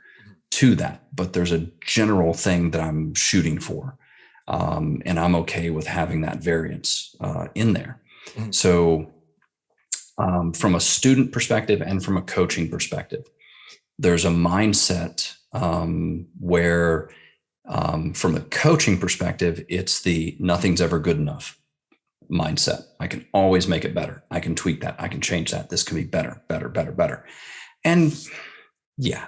to that, but there's a general thing that I'm shooting for. And I'm okay with having that variance in there. Mm-hmm. So from a student perspective and from a coaching perspective, there's a mindset where from the coaching perspective, it's the nothing's ever good enough mindset. I can always make it better. I can tweak that. I can change that. This can be better. And yeah,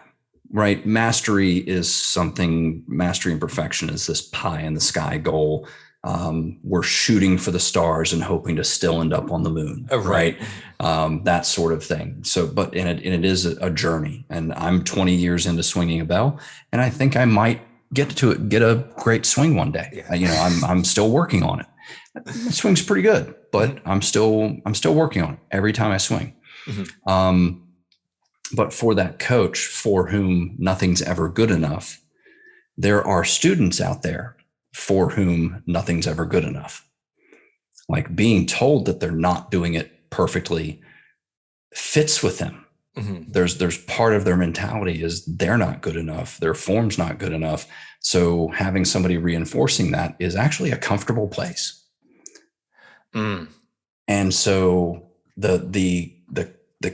right. Mastery and perfection is this pie in the sky goal. We're shooting for the stars and hoping to still end up on the moon. Oh, right. That sort of thing. So, but it is a journey, and I'm 20 years into swinging a bell, and I think I might get a great swing one day. Yeah. I'm still working on it. The swing's pretty good, but I'm still working on it every time I swing. Mm-hmm. But for that coach for whom nothing's ever good enough, there are students out there for whom nothing's ever good enough. Like being told that they're not doing it perfectly fits with them. Mm-hmm. There's part of their mentality is they're not good enough. Their form's not good enough. So having somebody reinforcing that is actually a comfortable place. Mm. And so the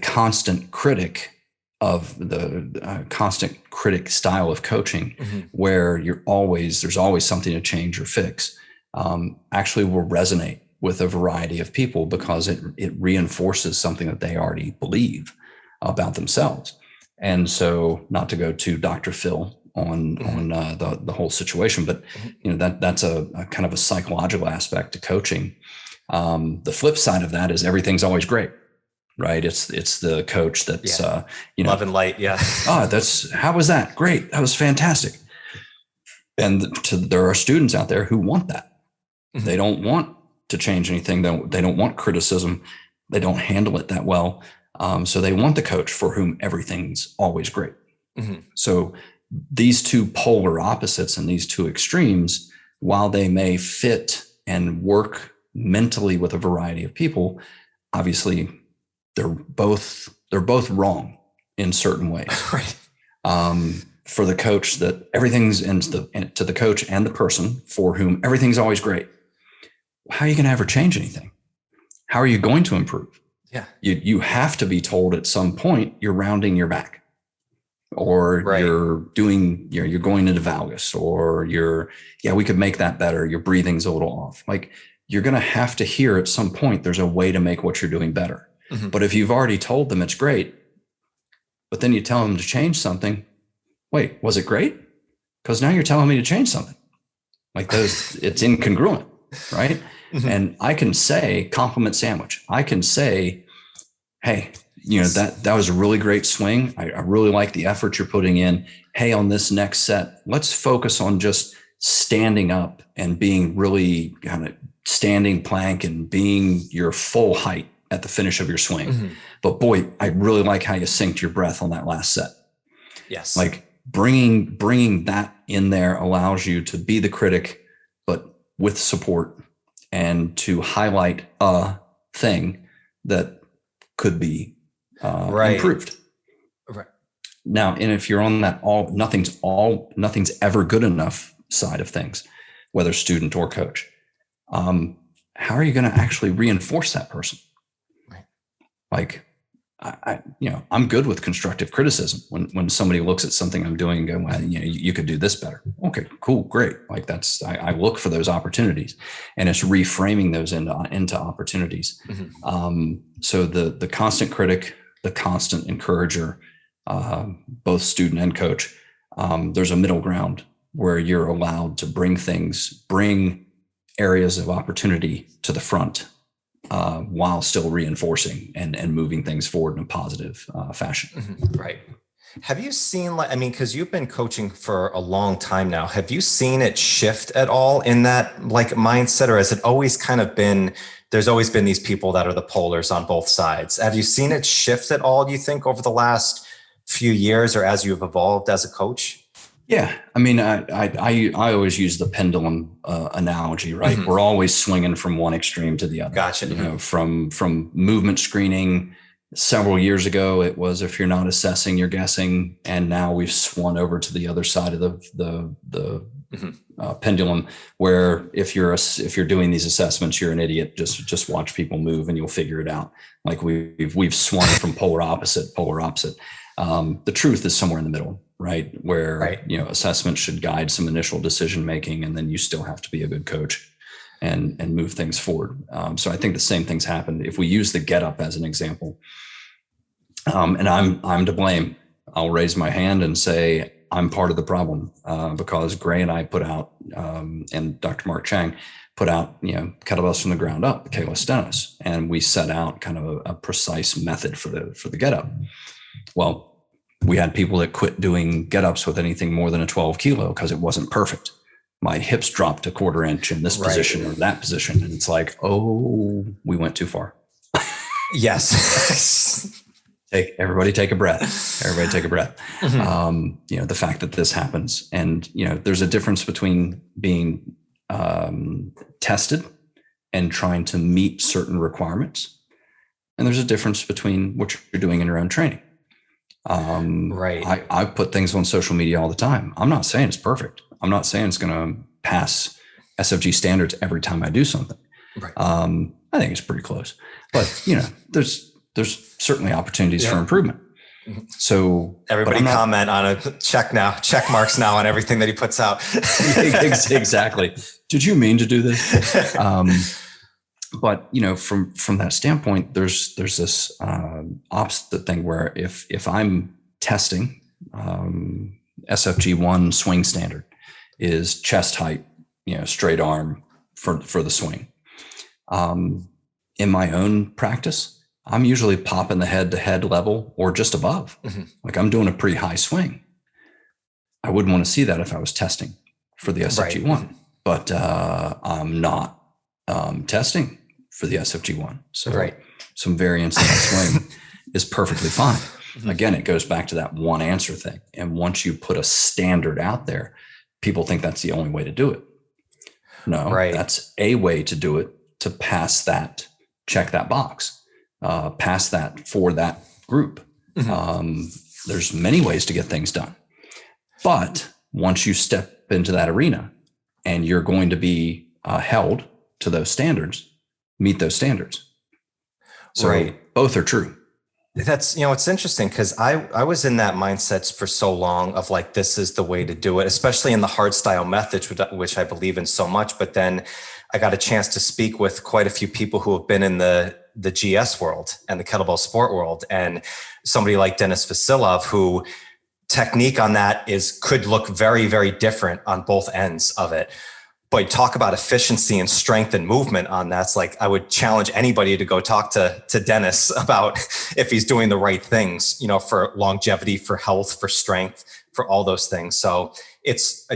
constant critic of the constant critic style of coaching, mm-hmm. where there's always something to change or fix, actually will resonate with a variety of people because it reinforces something that they already believe about themselves. And so, not to go to Dr. Phil on the whole situation, but that's a kind of a psychological aspect to coaching. The flip side of that is everything's always great, right? It's the coach that's, love and light. Yeah. How was that? Great. That was fantastic. And there are students out there who want that. Mm-hmm. They don't want to change anything. They don't want criticism. They don't handle it that well. So they want the coach for whom everything's always great. Mm-hmm. So these two polar opposites and these two extremes, while they may fit and work mentally with a variety of people, obviously they're both wrong in certain ways. Right. For the coach, that everything's to the coach and the person for whom everything's always great. How are you going to ever change anything? How are you going to improve? Yeah. You have to be told at some point you're rounding your back, or you're going into valgus, or we could make that better. Your breathing's a little off. Like, you're going to have to hear at some point there's a way to make what you're doing better. Mm-hmm. But if you've already told them it's great, but then you tell them to change something, wait, was it great? Because now you're telling me to change something. Like, it's incongruent, right? Mm-hmm. And I can say compliment sandwich. I can say, hey, that was a really great swing. I really like the effort you're putting in. Hey, on this next set, let's focus on just standing up and being really kind of standing plank and being your full height at the finish of your swing. Mm-hmm. But boy, I really like how you synced your breath on that last set. Yes. Like, bringing that in there allows you to be the critic, but with support, and to highlight a thing that could be improved. Right. Now, and if you're on that nothing's ever good enough side of things, whether student or coach, how are you going to actually reinforce that person? Right. Like, I'm good with constructive criticism. When somebody looks at something I'm doing and go, well, you could do this better. Okay, cool, great. Like, I look for those opportunities, and it's reframing those into opportunities. Mm-hmm. So the constant critic, the constant encourager, both student and coach, there's a middle ground where you're allowed to bring areas of opportunity to the front, while still reinforcing and moving things forward in a positive fashion. Mm-hmm. Right. Have you seen, because you've been coaching for a long time now, have you seen it shift at all in that mindset, or has it always kind of been, there's always been these people that are the polars on both sides? Have you seen it shift at all, do you think, over the last few years, or as you've evolved as a coach? Yeah. I mean, I always use the pendulum analogy, right? Mm-hmm. We're always swinging from one extreme to the other. Gotcha. From movement screening several years ago, it was, if you're not assessing, you're guessing. And now we've swung over to the other side of the mm-hmm. Pendulum, where if you're doing these assessments, you're an idiot. Just watch people move and you'll figure it out. Like, we've swung from polar opposite. The truth is somewhere in the middle, right? Where, assessment should guide some initial decision making, and then you still have to be a good coach and move things forward. So I think the same thing's happened. If we use the get up as an example, and I'm to blame, I'll raise my hand and say I'm part of the problem, because Gray and I put out, and Dr. Mark Chang put out, kettlebells from the ground up, calisthenics, and we set out kind of a precise method for the get up. Well, we had people that quit doing get-ups with anything more than a 12 kilo because it wasn't perfect. My hips dropped a quarter inch in this position or that position. And it's like, oh, we went too far. Yes. Everybody take a breath. Mm-hmm. The fact that this happens, and, there's a difference between being tested and trying to meet certain requirements. And there's a difference between what you're doing in your own training. Right. I put things on social media all the time. I'm not saying it's perfect. I'm not saying it's going to pass SFG standards every time I do something. Right. I think it's pretty close, but there's certainly opportunities for improvement. Mm-hmm. So everybody comment on a check marks now on everything that he puts out. Exactly. Did you mean to do this? But from that standpoint, there's this opposite thing where if I'm testing, SFG1 swing standard is chest height, straight arm for the swing. In my own practice, I'm usually popping the head to head level or just above. Like I'm doing a pretty high swing. I wouldn't want to see that if I was testing for the SFG1, but I'm not testing for the SFG1. So some variance in the swing is perfectly fine. Again, it goes back to that one answer thing. And once you put a standard out there, people think that's the only way to do it. No, that's a way to do it, to pass that, check that box, pass that for that group. There's many ways to get things done. But once you step into that arena and you're going to be held to those standards, meet those standards. So both are true. That's, it's interesting because I was in that mindset for so long of like, this is the way to do it, especially in the hard style methods, which I believe in so much. But then I got a chance to speak with quite a few people who have been in the GS world and the kettlebell sport world. And somebody like Dennis Vasilov, who technique on that could look very, very different on both ends of it. But talk about efficiency and strength and movement on that's like, I would challenge anybody to go talk to Dennis about if he's doing the right things, for longevity, for health, for strength, for all those things. So it's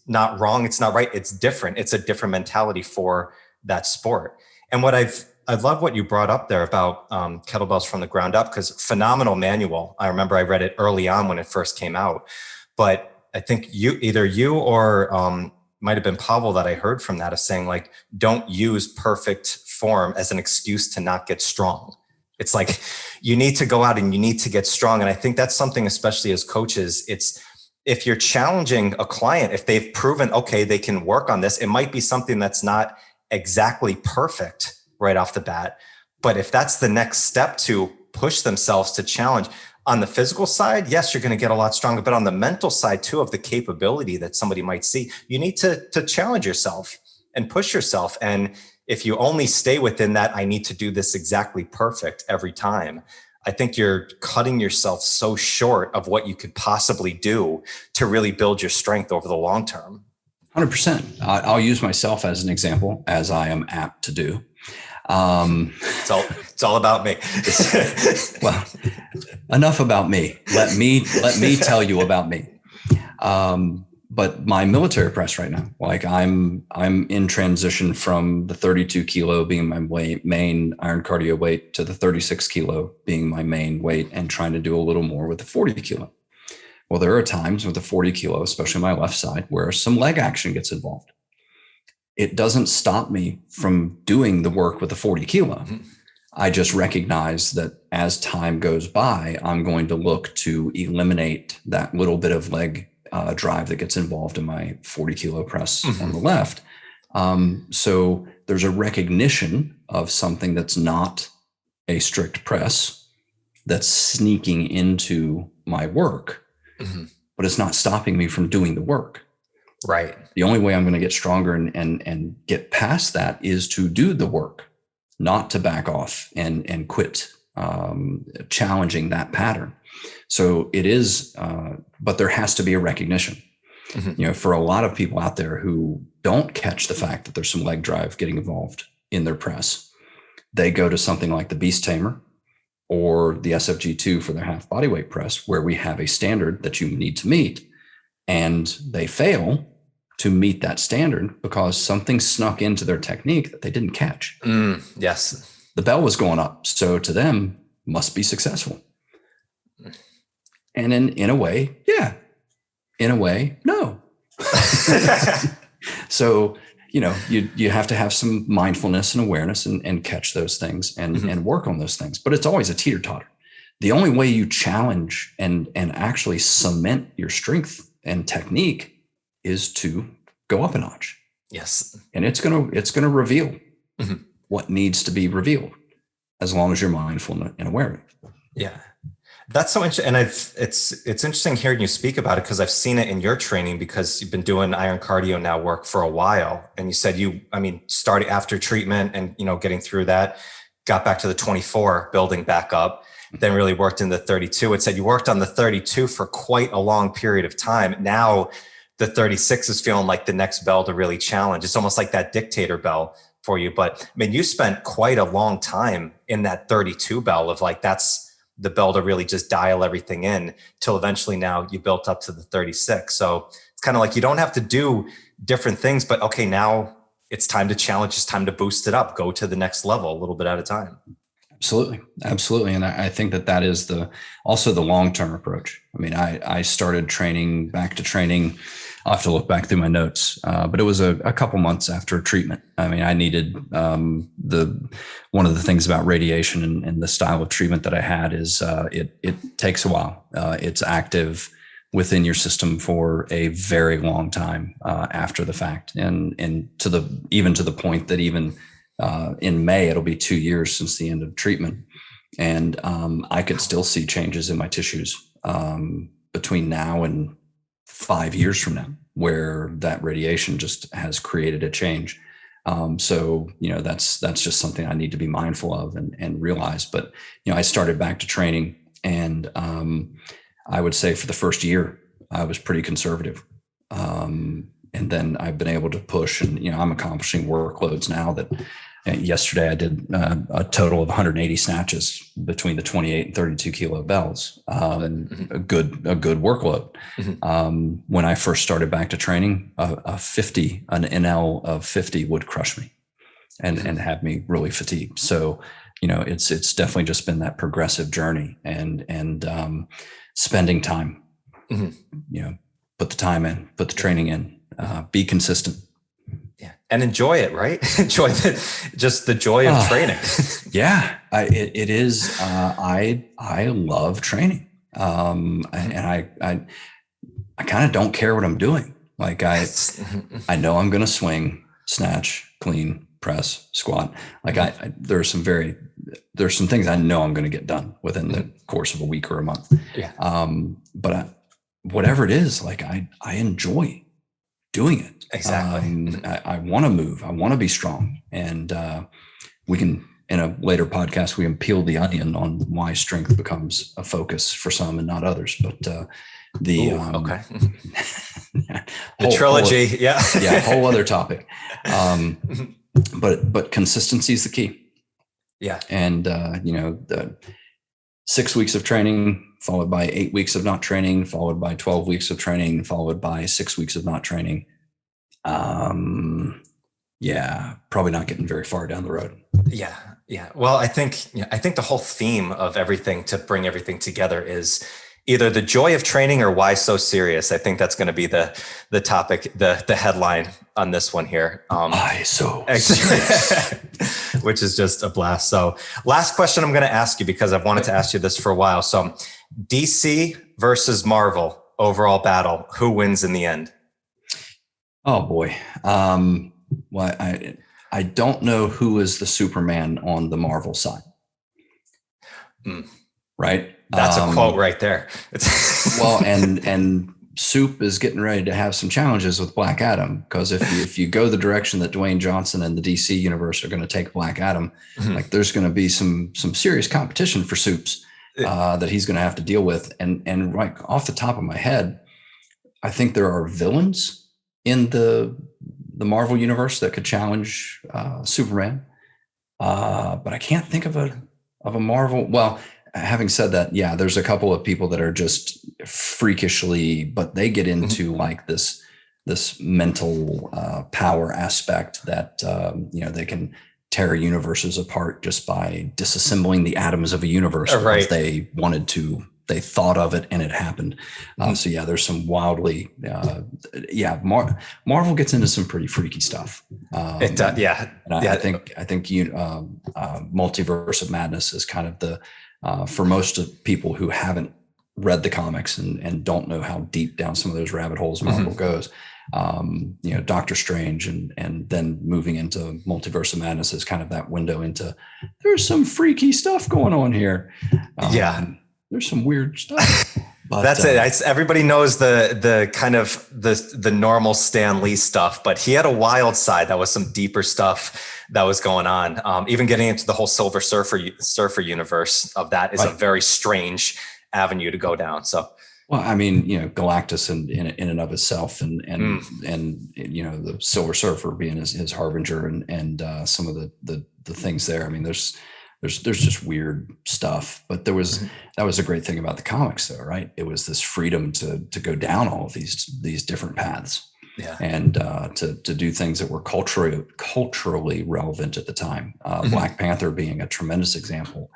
not wrong. It's not right. It's different. It's a different mentality for that sport. And I love what you brought up there about kettlebells from the ground up, because phenomenal manual. I remember I read it early on when it first came out, but I think either you or might have been Pavel that I heard from that, of saying like, don't use perfect form as an excuse to not get strong. It's like, you need to go out and you need to get strong. And I think that's something, especially as coaches, it's, if you're challenging a client, if they've proven, okay, they can work on this, it might be something that's not exactly perfect right off the bat. But if that's the next step to push themselves to challenge, on the physical side, yes, you're going to get a lot stronger, but on the mental side too, of the capability that somebody might see, you need to challenge yourself and push yourself. And if you only stay within that, I need to do this exactly perfect every time, I think you're cutting yourself so short of what you could possibly do to really build your strength over the long term. 100%. I'll use myself as an example, as I am apt to do. It's all about me. Well, enough about me. Let me tell you about me. But my military press right now, like I'm in transition from the 32 kilo being my main iron cardio weight to the 36 kilo being my main weight, and trying to do a little more with the 40 kilo. Well, there are times with the 40 kilo, especially my left side, where some leg action gets involved. It doesn't stop me from doing the work with the 40 kilo. Mm-hmm. I just recognize that as time goes by, I'm going to look to eliminate that little bit of leg drive that gets involved in my 40 kilo press mm-hmm. on the left. So there's a recognition of something that's not a strict press that's sneaking into my work, mm-hmm. but it's not stopping me from doing the work. Right. The only way I'm going to get stronger and get past that is to do the work, not to back off and quit challenging that pattern. So it is, but there has to be a recognition. Mm-hmm. You know, for a lot of people out there who don't catch the fact that there's some leg drive getting involved in their press, they go to something like the Beast Tamer or the SFG2 for their half body weight press, where we have a standard that you need to meet, and they fail to meet that standard because something snuck into their technique that they didn't catch. Yes. The bell was going up. So to them, must be successful. And in a way, yeah. In a way, no. So, you know, you have to have some mindfulness and awareness and catch those things and, mm-hmm. and work on those things. But it's always a teeter-totter. The only way you challenge and actually cement your strength and technique is to go up a notch. Yes. And it's gonna reveal mm-hmm. what needs to be revealed, as long as you're mindful and aware. Yeah. That's so interesting. And it's interesting hearing you speak about it, because I've seen it in your training, because you've been doing iron cardio now work for a while. And you said started after treatment and, getting through that, got back to the 24, building back up, then really worked in the 32. It said you worked on the 32 for quite a long period of time. Now the 36 is feeling like the next bell to really challenge. It's almost like that dictator bell for you. But I mean, you spent quite a long time in that 32 bell of like, that's the bell to really just dial everything in till eventually now you built up to the 36. So it's kind of like, you don't have to do different things, but okay, now it's time to challenge, it's time to boost it up, go to the next level a little bit at a time. Absolutely. Absolutely. And I think that is also the long-term approach. I mean, I started back to training. I'll have to look back through my notes, but it was a couple months after treatment. I mean, I needed one of the things about radiation and the style of treatment that I had is it takes a while. It's active within your system for a very long time after the fact, and even to the point that even in May it'll be 2 years since the end of treatment, and I could still see changes in my tissues between now and 5 years from now, where that radiation just has created a change. So, that's just something I need to be mindful of and realize. But, I started back to training, and I would say for the first year, I was pretty conservative. And then I've been able to push, and, I'm accomplishing workloads now that yesterday I did a total of 180 snatches between the 28 and 32 kilo bells, and a good workload. When I first started back to training, an NL of 50 would crush me and have me really fatigued. So, it's definitely just been that progressive journey and spending time, put the time in, put the training in, be consistent. Yeah. And enjoy it, right? Enjoy just the joy of training. Yeah, it is. I love training. And I kind of don't care what I'm doing. Like I know I'm going to swing, snatch, clean, press, squat. Like there's some things I know I'm going to get done within the course of a week or a month. Yeah. But whatever it is, like I enjoy doing it. Exactly. I want to move. I want to be strong. And we can, in a later podcast, we can peel the onion on why strength becomes a focus for some and not others. But the trilogy, whole other topic. But consistency is the key. Yeah. And the 6 weeks of training followed by 8 weeks of not training, followed by 12 weeks of training, followed by 6 weeks of not training. Probably not getting very far down the road. Yeah. Yeah. Well, I think the whole theme of everything to bring everything together is either the joy of training or why so serious. I think that's going to be the topic, the headline on this one here. Why so serious? Which is just a blast. So last question I'm going to ask you, because I've wanted to ask you this for a while. So DC versus Marvel overall battle, who wins in the end? Oh boy. Well, I don't know who is the Superman on the Marvel side. Right. That's a quote right there. Well, and Soup is getting ready to have some challenges with Black Adam, because if you go the direction that Dwayne Johnson and the DC universe are going to take Black Adam, like there's going to be some serious competition for Soups that he's going to have to deal with. And right off the top of my head, I think there are villains in the Marvel universe that could challenge Superman, but I can't think of a Marvel. Well, having said that, yeah, there's a couple of people that are just freakishly, but they get into like this mental power aspect that they can tear universes apart just by disassembling the atoms of a universe because they wanted to. They thought of it and it happened. So yeah, there's some wildly, Marvel gets into some pretty freaky stuff. It does, yeah. And I think Multiverse of Madness is kind of the, for most of people who haven't read the comics and don't know how deep down some of those rabbit holes Marvel goes, Doctor Strange and then moving into Multiverse of Madness is kind of that window into, there's some freaky stuff going on here. There's some weird stuff. But that's it. Everybody knows the kind of the normal Stan Lee stuff, but he had a wild side that was some deeper stuff that was going on. Even getting into the whole Silver Surfer universe of that is a very strange avenue to go down. So Well, I mean, Galactus in and of itself, and the Silver Surfer being his harbinger, and some of the things there. I mean, there's just weird stuff, but that was a great thing about the comics, though, right? It was this freedom to go down all of these different paths, and to do things that were culturally relevant at the time. Black Panther being a tremendous example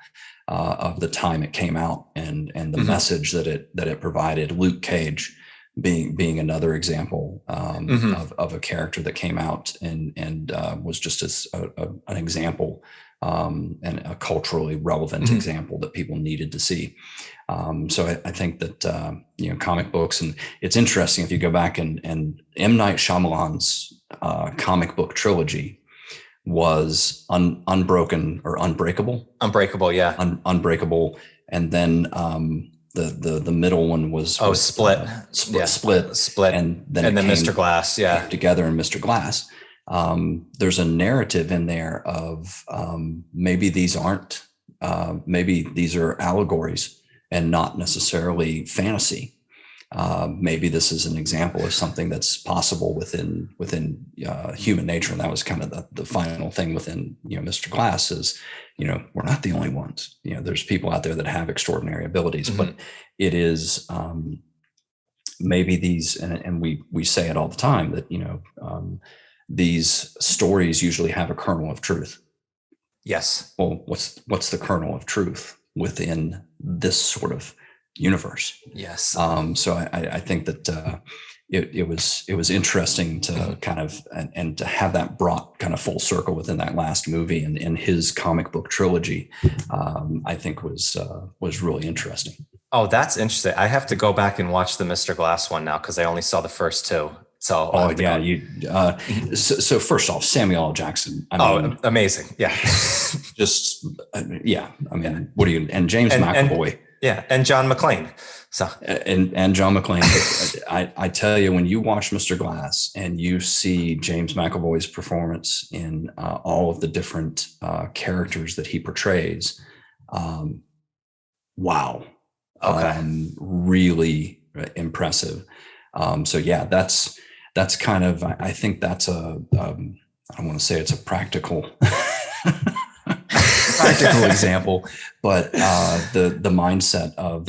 of the time it came out, and the message that it provided. Luke Cage being another example of a character that came out and was just as an example, and a culturally relevant example that people needed to see. So I think that comic books, and it's interesting if you go back and M. Night Shyamalan's comic book trilogy was Unbroken or Unbreakable. Unbreakable, yeah. Unbreakable, and then the middle one was Split. Split, and then Mr. Glass, came together in Mr. Glass. There's a narrative in there of maybe these aren't, maybe these are allegories and not necessarily fantasy. Maybe this is an example of something that's possible within human nature, and that was kind of the final thing within Mr. Glass is we're not the only ones. There's people out there that have extraordinary abilities, but it is maybe these, and we say it all the time that these stories usually have a kernel of truth. Yes. Well, what's the kernel of truth within this sort of universe? Yes. So I think that it was interesting to kind of and to have that brought kind of full circle within that last movie and his comic book trilogy. I think was really interesting. Oh, that's interesting. I have to go back and watch the Mr. Glass one now because I only saw the first two. So so first off, Samuel L. Jackson. I mean, amazing. Yeah. Just I mean, what do you and James McAvoy. And John McClane. So and John McClane. I tell you, when you watch Mr. Glass and you see James McAvoy's performance in all of the different characters that he portrays, wow, really impressive. So yeah, that's kind of, I think that's I don't want to say it's a practical example, but the mindset of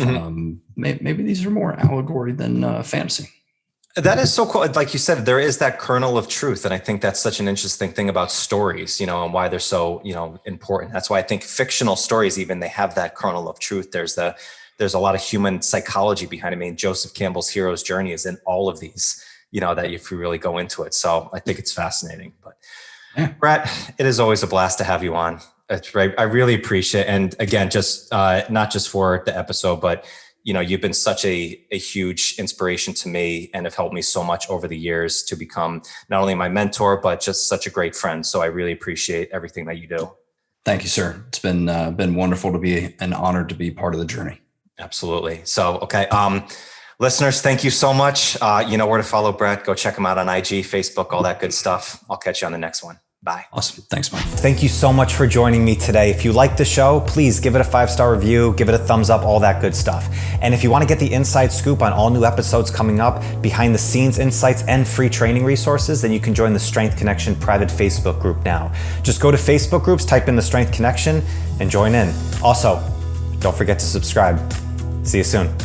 maybe these are more allegory than fantasy. That is so cool. Like you said, there is that kernel of truth. And I think that's such an interesting thing about stories, and why they're so, important. That's why I think fictional stories, even they have that kernel of truth. There's a lot of human psychology behind it. I mean, Joseph Campbell's hero's journey is in all of these, that if you really go into it. So I think it's fascinating. But Brett, it is always a blast to have you on. That's right. I really appreciate it. And again, just not just for the episode, but you've been such a huge inspiration to me and have helped me so much over the years to become not only my mentor, but just such a great friend. So I really appreciate everything that you do. Thank you, sir. It's been wonderful to be an honor to be part of the journey. Absolutely. So, okay. Listeners, thank you so much. You know where to follow Brett. Go check him out on IG, Facebook, all that good stuff. I'll catch you on the next one. Bye. Awesome. Thanks, Mike. Thank you so much for joining me today. If you like the show, please give it a 5-star review, give it a thumbs up, all that good stuff. And if you want to get the inside scoop on all new episodes coming up, behind the scenes insights, and free training resources, then you can join the Strength Connection private Facebook group now. Just go to Facebook groups, type in the Strength Connection, and join in. Also, don't forget to subscribe. See you soon.